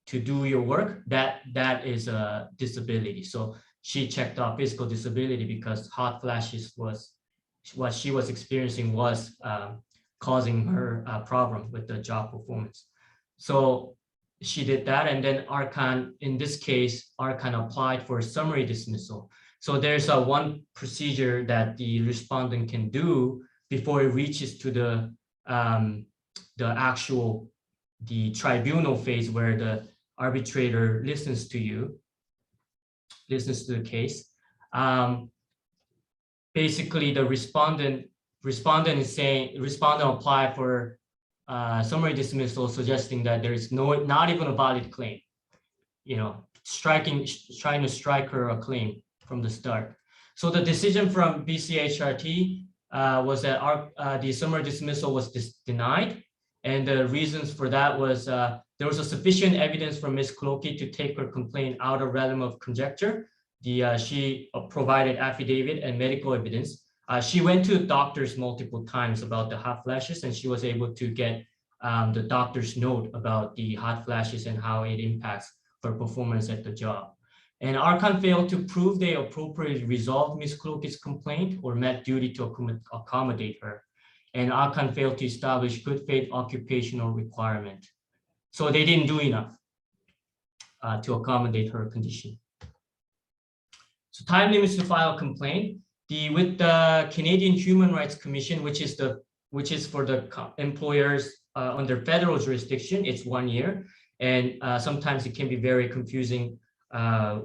to do your work, that is a disability. So she checked off physical disability because hot flashes was what she was experiencing was causing her problem with the job performance. So she did that, and then Arcan, in this case, Arcan applied for summary dismissal. So there's one procedure that the respondent can do before it reaches to the tribunal phase where the arbitrator listens to the case. Basically, the respondent applied for summary dismissal, suggesting that there is not even a valid claim, trying to strike her a claim from the start. So the decision from BCHRT was that the summary dismissal was denied, and the reasons for that was there was sufficient evidence from Ms. Clokey to take her complaint out of realm of conjecture. She provided affidavit and medical evidence. She went to doctors multiple times about the hot flashes, and she was able to get the doctor's note about the hot flashes and how it impacts her performance at the job. And Archon failed to prove they appropriately resolved Ms. Cloke's complaint or met duty to accommodate her. And Archon failed to establish good faith occupational requirement. So they didn't do enough to accommodate her condition. So time limits to file a complaint. With the Canadian Human Rights Commission, which is for the employers under federal jurisdiction, it's 1 year. And sometimes it can be very confusing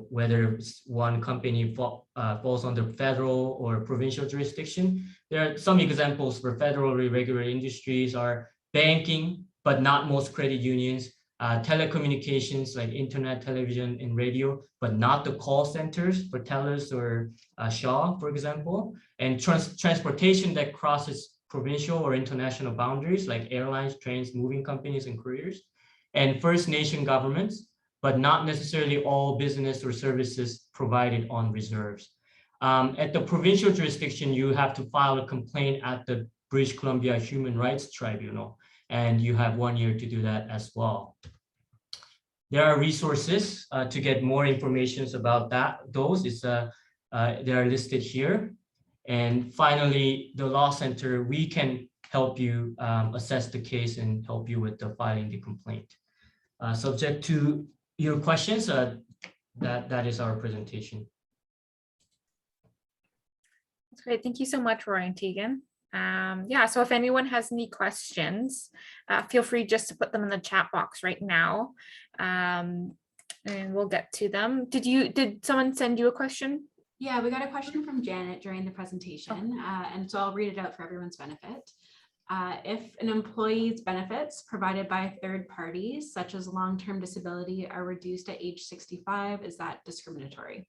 whether one company falls under federal or provincial jurisdiction. There are some examples for federally regulated industries are banking, but not most credit unions, telecommunications like internet, television, and radio, but not the call centers for TELUS or Shaw, for example, and transportation that crosses provincial or international boundaries like airlines, trains, moving companies, and couriers, and First Nation governments, but not necessarily all business or services provided on reserves. At the provincial jurisdiction, you have to file a complaint at the British Columbia Human Rights Tribunal, and you have 1 year to do that as well. There are resources to get more information about those. They are listed here. And finally, the Law Center, we can help you assess the case and help you with the filing the complaint. Subject to your questions, that is our presentation. That's great. Thank you so much, Roy and Tegan. Yeah, so if anyone has any questions, feel free just to put them in the chat box right now, and we'll get to them. Did someone send you a question? Yeah, we got a question from Janet during the presentation, and so I'll read it out for everyone's benefit. If an employee's benefits provided by third parties, such as long-term disability, are reduced at age 65, is that discriminatory?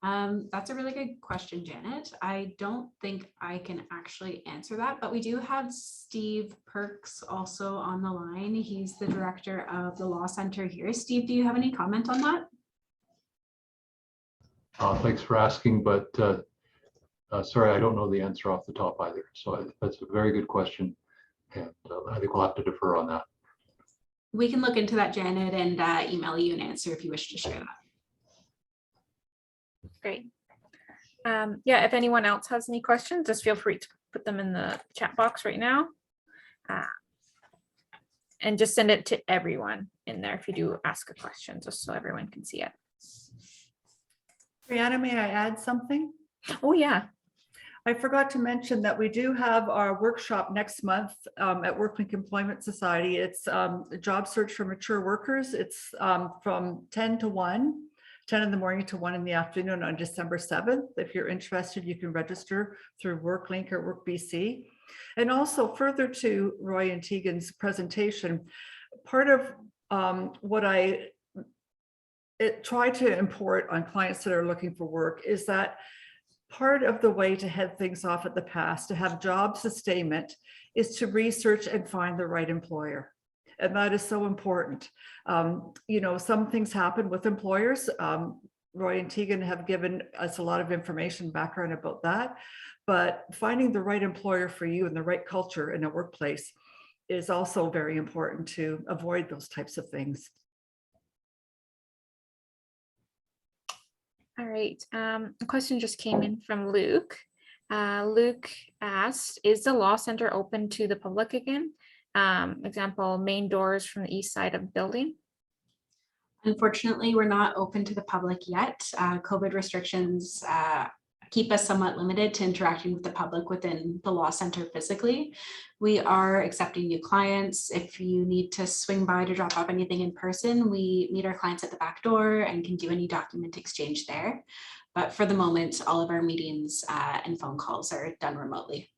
That's a really good question, Janet. I don't think I can actually answer that, but we do have Steve Perks also on the line. He's the director of the Law Center here. Steve, do you have any comment on that? Thanks for asking, but sorry, I don't know the answer off the top either. So that's a very good question, and I think we'll have to defer on that. We can look into that, Janet, and email you an answer if you wish to share that. Great. Yeah, if anyone else has any questions, just feel free to put them in the chat box right now. And just send it to everyone in there if you do ask a question, just so everyone can see it. Brianna, may I add something? Oh, yeah. I forgot to mention that we do have our workshop next month at WorkLink Employment Society. It's a job search for mature workers. It's from 10 to 1. 10 in the morning to 1 in the afternoon on December 7th. If you're interested, you can register through WorkLink or WorkBC. And also further to Roy and Tegan's presentation, part of what I try to import on clients that are looking for work is that part of the way to head things off at the pass, to have job sustainment, is to research and find the right employer. And that is so important. You know, some things happen with employers. Roy and Tegan have given us a lot of information, background about that. But finding the right employer for you and the right culture in a workplace is also very important to avoid those types of things. All right. A question just came in from Luke. Luke asked, is the Law Center open to the public again? Example, main doors from the east side of building. Unfortunately, we're not open to the public yet. COVID restrictions keep us somewhat limited to interacting with the public within the Law Center physically. We are accepting new clients. If you need to swing by to drop off anything in person, we meet our clients at the back door and can do any document exchange there. But for the moment, all of our meetings and phone calls are done remotely.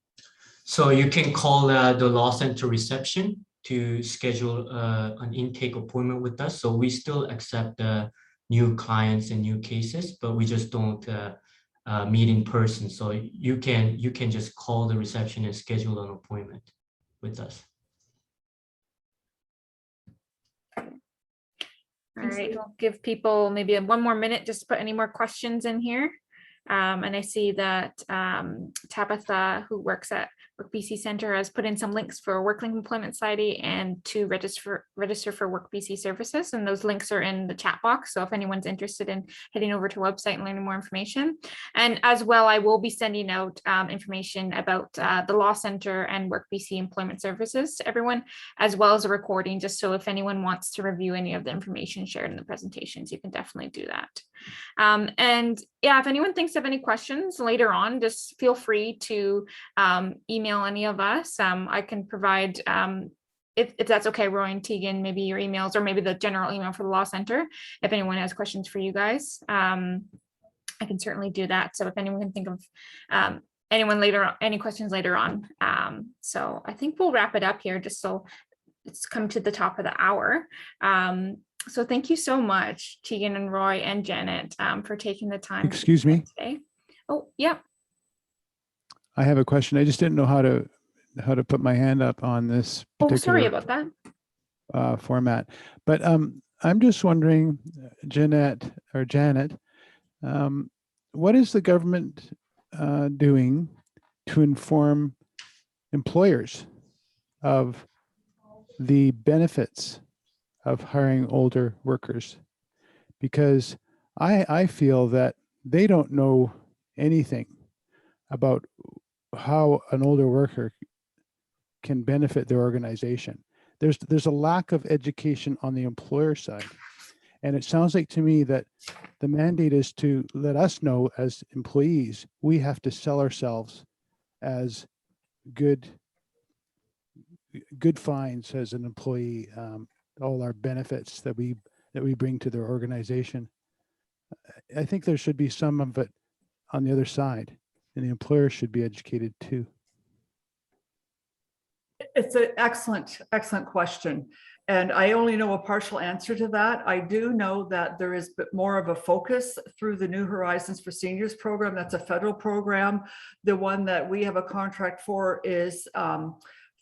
So you can call the Law Center reception to schedule an intake appointment with us. So we still accept new clients and new cases, but we just don't meet in person. So you can just call the reception and schedule an appointment with us. All right, we'll give people maybe 1 more minute just to put any more questions in here. And I see that Tabitha, who works at Work BC Center has put in some links for WorkLink Employment Society and to register for Work BC services. And those links are in the chat box. So if anyone's interested in heading over to our website and learning more information. And as well, I will be sending out information about the Law Center and Work BC Employment Services to everyone, as well as a recording, just so if anyone wants to review any of the information shared in the presentations, you can definitely do that. And yeah, if anyone thinks of any questions later on, just feel free to email any of us. I can provide, if that's okay, Roy and Tegan, maybe your emails or maybe the general email for the Law Center, if anyone has questions for you guys. I can certainly do that. So if anyone can think of any questions later on. So I think we'll wrap it up here, just so it's come to the top of the hour. So thank you so much, Tegan and Roy and Janet, for taking the time. Excuse me. Today. Oh, yeah. I have a question. I just didn't know how to put my hand up on this Oh, particular sorry about that. format. But I'm just wondering, Janet, what is the government doing to inform employers of the benefits of hiring older workers? Because I feel that they don't know anything about how an older worker can benefit their organization. There's a lack of education on the employer side. And it sounds like to me that the mandate is to let us know as employees, we have to sell ourselves as good finds as an employee, all our benefits that we bring to their organization. I think there should be some of it on the other side, and the employer should be educated too. It's an excellent question. And I only know a partial answer to that. I do know that there is more of a focus through the New Horizons for Seniors program. That's a federal program. The one that we have a contract for is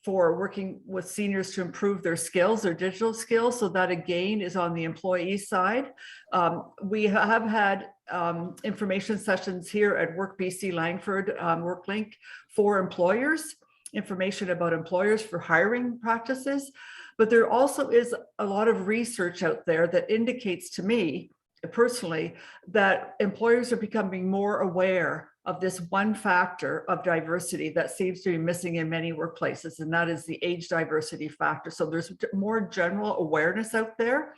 for working with seniors to improve their skills, their digital skills. So that again is on the employee side. We have had information sessions here at Work BC Langford WorkLink for employers, information about employers for hiring practices. But there also is a lot of research out there that indicates to me personally that employers are becoming more aware of this one factor of diversity that seems to be missing in many workplaces, and that is the age diversity factor. So there's more general awareness out there.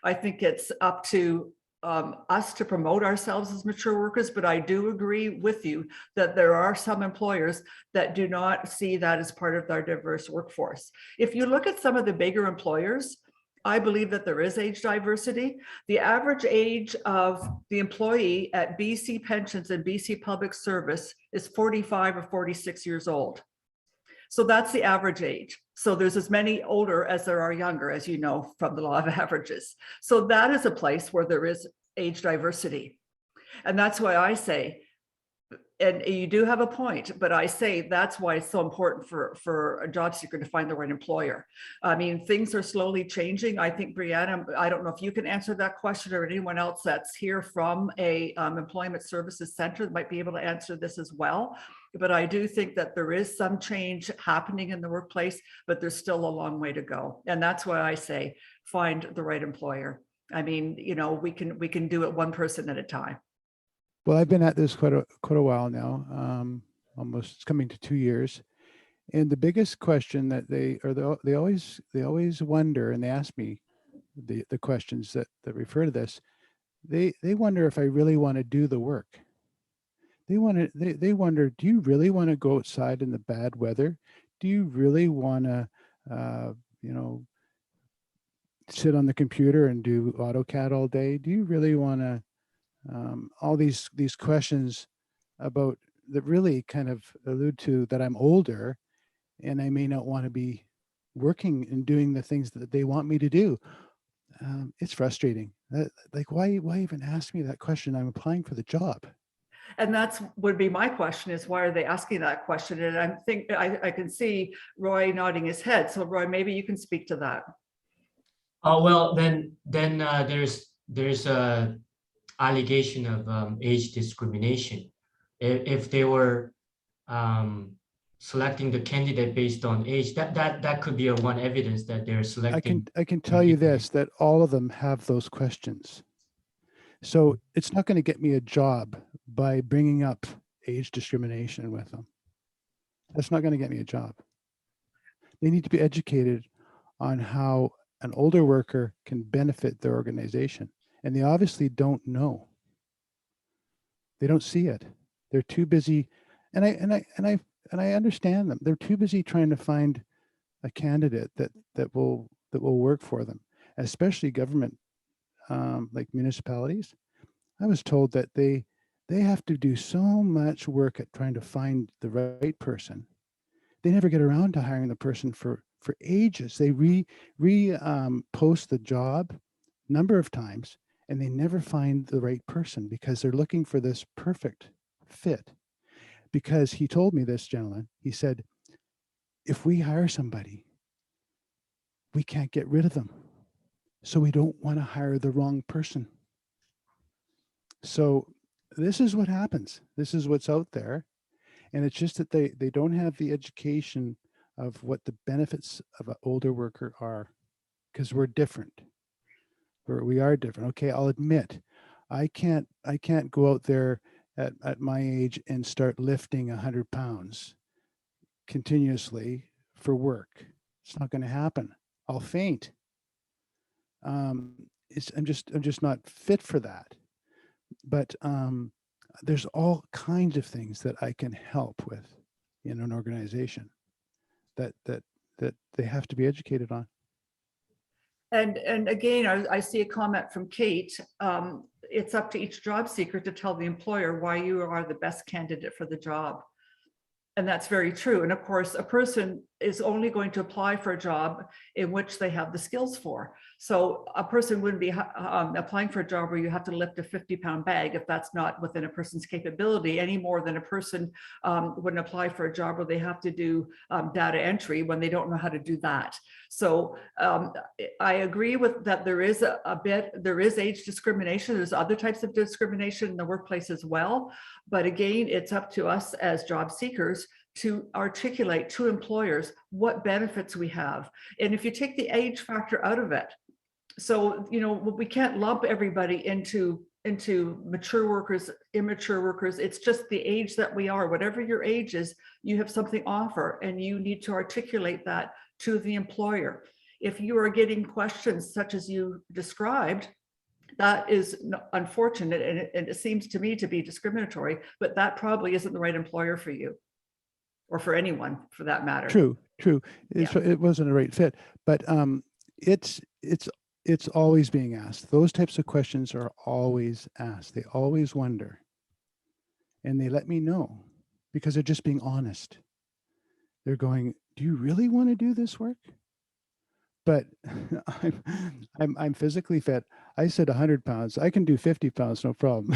I think it's up to us to promote ourselves as mature workers, but I do agree with you that there are some employers that do not see that as part of their diverse workforce. If you look at some of the bigger employers, I believe that there is age diversity. The average age of the employee at BC Pensions and BC Public Service is 45 or 46 years old. So that's the average age. So there's as many older as there are younger, as you know, from the law of averages. So that is a place where there is age diversity. And that's why I say, and you do have a point, but I say that's why it's so important for a job seeker to find the right employer. I mean, things are slowly changing. I think, Brianna, I don't know if you can answer that question or anyone else that's here from a employment services center that might be able to answer this as well. But I do think that there is some change happening in the workplace, but there's still a long way to go. And that's why I say, find the right employer. I mean, you know, we can do it one person at a time. Well, I've been at this quite a while now, almost coming to 2 years. And the biggest question that they always wonder, and they ask me the questions that refer to this, they wonder if I really want to do the work. They wonder, do you really want to go outside in the bad weather? Do you really want to, sit on the computer and do AutoCAD all day? Do you really want to, all these questions about that really kind of allude to that I'm older and I may not want to be working and doing the things that they want me to do. It's frustrating. Like, why even ask me that question? I'm applying for the job. And that's would be my question is, why are they asking that question? And I can see Roy nodding his head. So Roy, maybe you can speak to that. Oh, well, then there's a allegation of age discrimination. If they were selecting the candidate based on age. That could be a one evidence that they're selecting. I can tell you this, that all of them have those questions. So it's not going to get me a job by bringing up age discrimination with them. That's not going to get me a job. They need to be educated on how an older worker can benefit their organization. And they obviously don't know. They don't see it. They're too busy. And I understand them. They're too busy trying to find a candidate that will work for them, especially government, like municipalities. I was told that they have to do so much work at trying to find the right person. They never get around to hiring the person for ages. They post the job number of times, and they never find the right person because they're looking for this perfect fit. Because he told me, this gentleman, he said, if we hire somebody, we can't get rid of them. So we don't want to hire the wrong person. So this is what happens. This is what's out there. And it's just that they don't have the education of what the benefits of an older worker are, because we're different. We are different. Okay, I'll admit, I can't go out there at my age and start lifting 100 pounds continuously for work. It's not going to happen. I'll faint. I'm just not fit for that. But there's all kinds of things that I can help with in an organization that they have to be educated on. And again, I see a comment from Kate. It's up to each job seeker to tell the employer why you are the best candidate for the job. And that's very true. And of course, a person is only going to apply for a job in which they have the skills for. So a person wouldn't be applying for a job where you have to lift a 50-pound bag if that's not within a person's capability, any more than a person wouldn't apply for a job where they have to do data entry when they don't know how to do that. So I agree with that. There is there is age discrimination. There's other types of discrimination in the workplace as well. But again, it's up to us as job seekers to articulate to employers what benefits we have. And if you take the age factor out of it, so, you know, we can't lump everybody into mature workers, immature workers. It's just the age that we are. Whatever your age is, you have something to offer, and you need to articulate that to the employer. If you are getting questions such as you described, that is unfortunate, and it seems to me to be discriminatory, but that probably isn't the right employer for you, or for anyone for that matter. True. It wasn't a right fit, but it's always being asked. Those types of questions are always asked. They always wonder, and they let me know because they're just being honest. They're going, do you really want to do this work? But I'm physically fit. I said 100 pounds. I can do 50 pounds, no problem.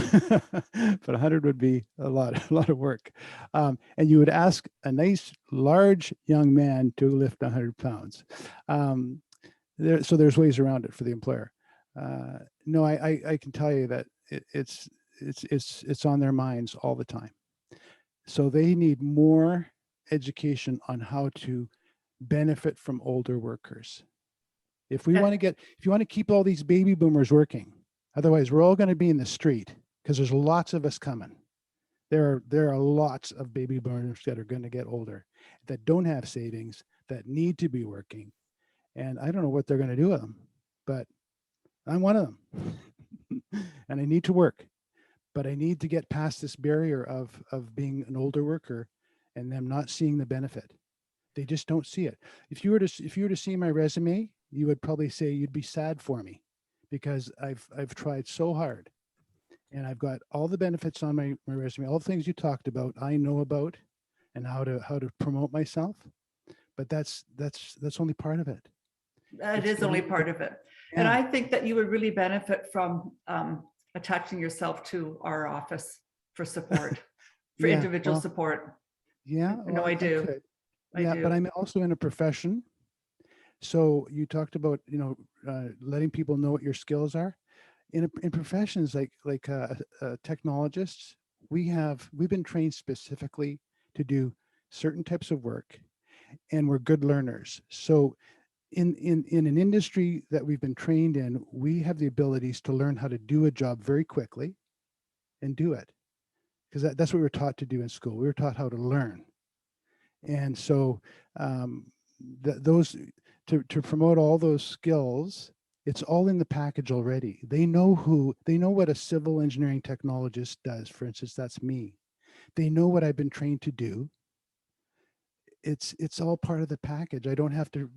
But 100 would be a lot of work. And you would ask a nice, large young man to lift 100 pounds. So there's ways around it for the employer. No, I can tell you that it's on their minds all the time. So they need more education on how to benefit from older workers. If you want to keep all these baby boomers working, otherwise we're all going to be in the street because there's lots of us coming. There are lots of baby boomers that are going to get older, that don't have savings, that need to be working. And I don't know what they're going to do with them, but I'm one of them. And I need to work, but I need to get past this barrier of being an older worker and them not seeing the benefit. They just don't see it. If you were to see my resume, you would probably say you'd be sad for me because I've tried so hard, and I've got all the benefits on my resume, all the things you talked about, I know about, and how to promote myself. But that's only part of it. That is only part of it. Yeah. And I think that you would really benefit from attaching yourself to our office for support, for individual support. Yeah. No, I do. I do. But I'm also in a profession. So you talked about, letting people know what your skills are. In professions like technologists, we've been trained specifically to do certain types of work, and we're good learners. So in an industry that we've been trained in, we have the abilities to learn how to do a job very quickly and do it. Because that's what we were taught to do in school. We were taught how to learn. And so to promote all those skills, it's all in the package already. They know what a civil engineering technologist does. For instance, that's me. They know what I've been trained to do. It's all part of the package. I don't have to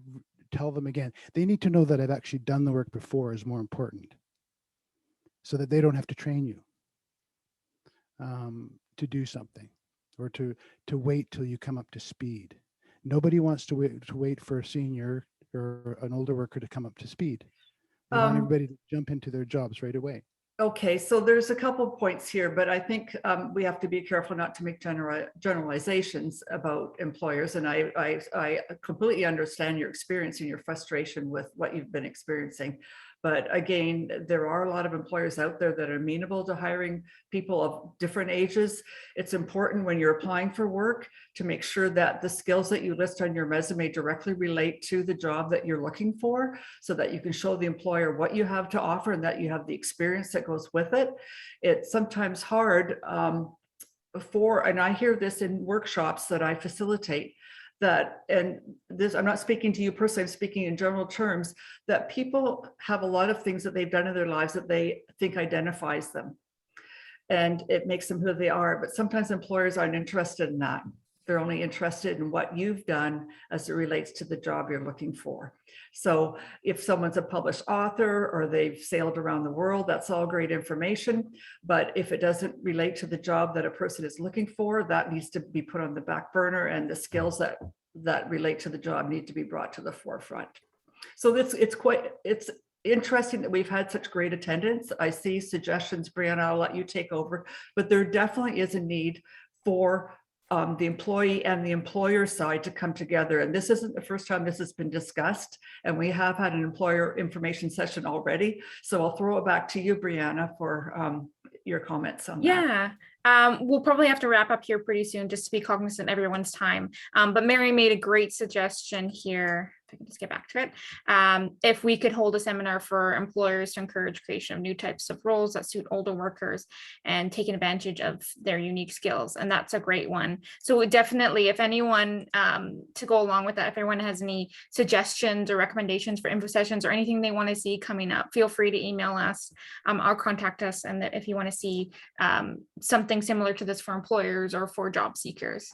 tell them again. They need to know that I've actually done the work before is more important, so that they don't have to train you to do something, or to wait till you come up to speed. Nobody wants to wait for a senior or an older worker to come up to speed. They want everybody to jump into their jobs right away. Okay, so there's a couple of points here, but I think we have to be careful not to make generalizations about employers. And I completely understand your experience and your frustration with what you've been experiencing. But again, there are a lot of employers out there that are amenable to hiring people of different ages. It's important when you're applying for work to make sure that the skills that you list on your resume directly relate to the job that you're looking for, so that you can show the employer what you have to offer and that you have the experience that goes with it. It's sometimes hard and I hear this in workshops that I facilitate, and this, I'm not speaking to you personally, I'm speaking in general terms, that people have a lot of things that they've done in their lives that they think identifies them. And it makes them who they are. But sometimes employers aren't interested in that. They're only interested in what you've done as it relates to the job you're looking for. So if someone's a published author or they've sailed around the world, that's all great information. But if it doesn't relate to the job that a person is looking for, that needs to be put on the back burner, and the skills that relate to the job need to be brought to the forefront. So it's interesting that we've had such great attendance. I see suggestions, Brianna, I'll let you take over, but there definitely is a need for the employee and the employer side to come together. And this isn't the first time this has been discussed, and we have had an employer information session already. So I'll throw it back to you, Brianna, for your comments on that. Yeah, we'll probably have to wrap up here pretty soon, just to be cognizant of everyone's time. But Mary made a great suggestion here. If I can just get back to it. If we could hold a seminar for employers to encourage creation of new types of roles that suit older workers and taking advantage of their unique skills. And that's a great one. So definitely, if anyone, to go along with that, if everyone has any suggestions or recommendations for info sessions or anything they want to see coming up, feel free to email us or contact us. And that if you want to see something similar to this for employers or for job seekers.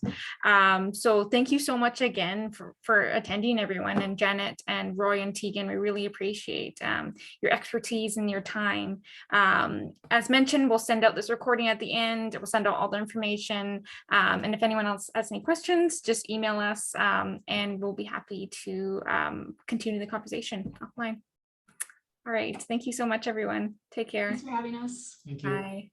So thank you so much again for attending, everyone. And Janet and Roy and Tegan, we really appreciate your expertise and your time. As mentioned, we'll send out this recording at the end. We'll send out all the information. And if anyone else has any questions, just email us and we'll be happy to continue the conversation offline. All right. Thank you so much, everyone. Take care. Thanks for having us. Thank you. Bye.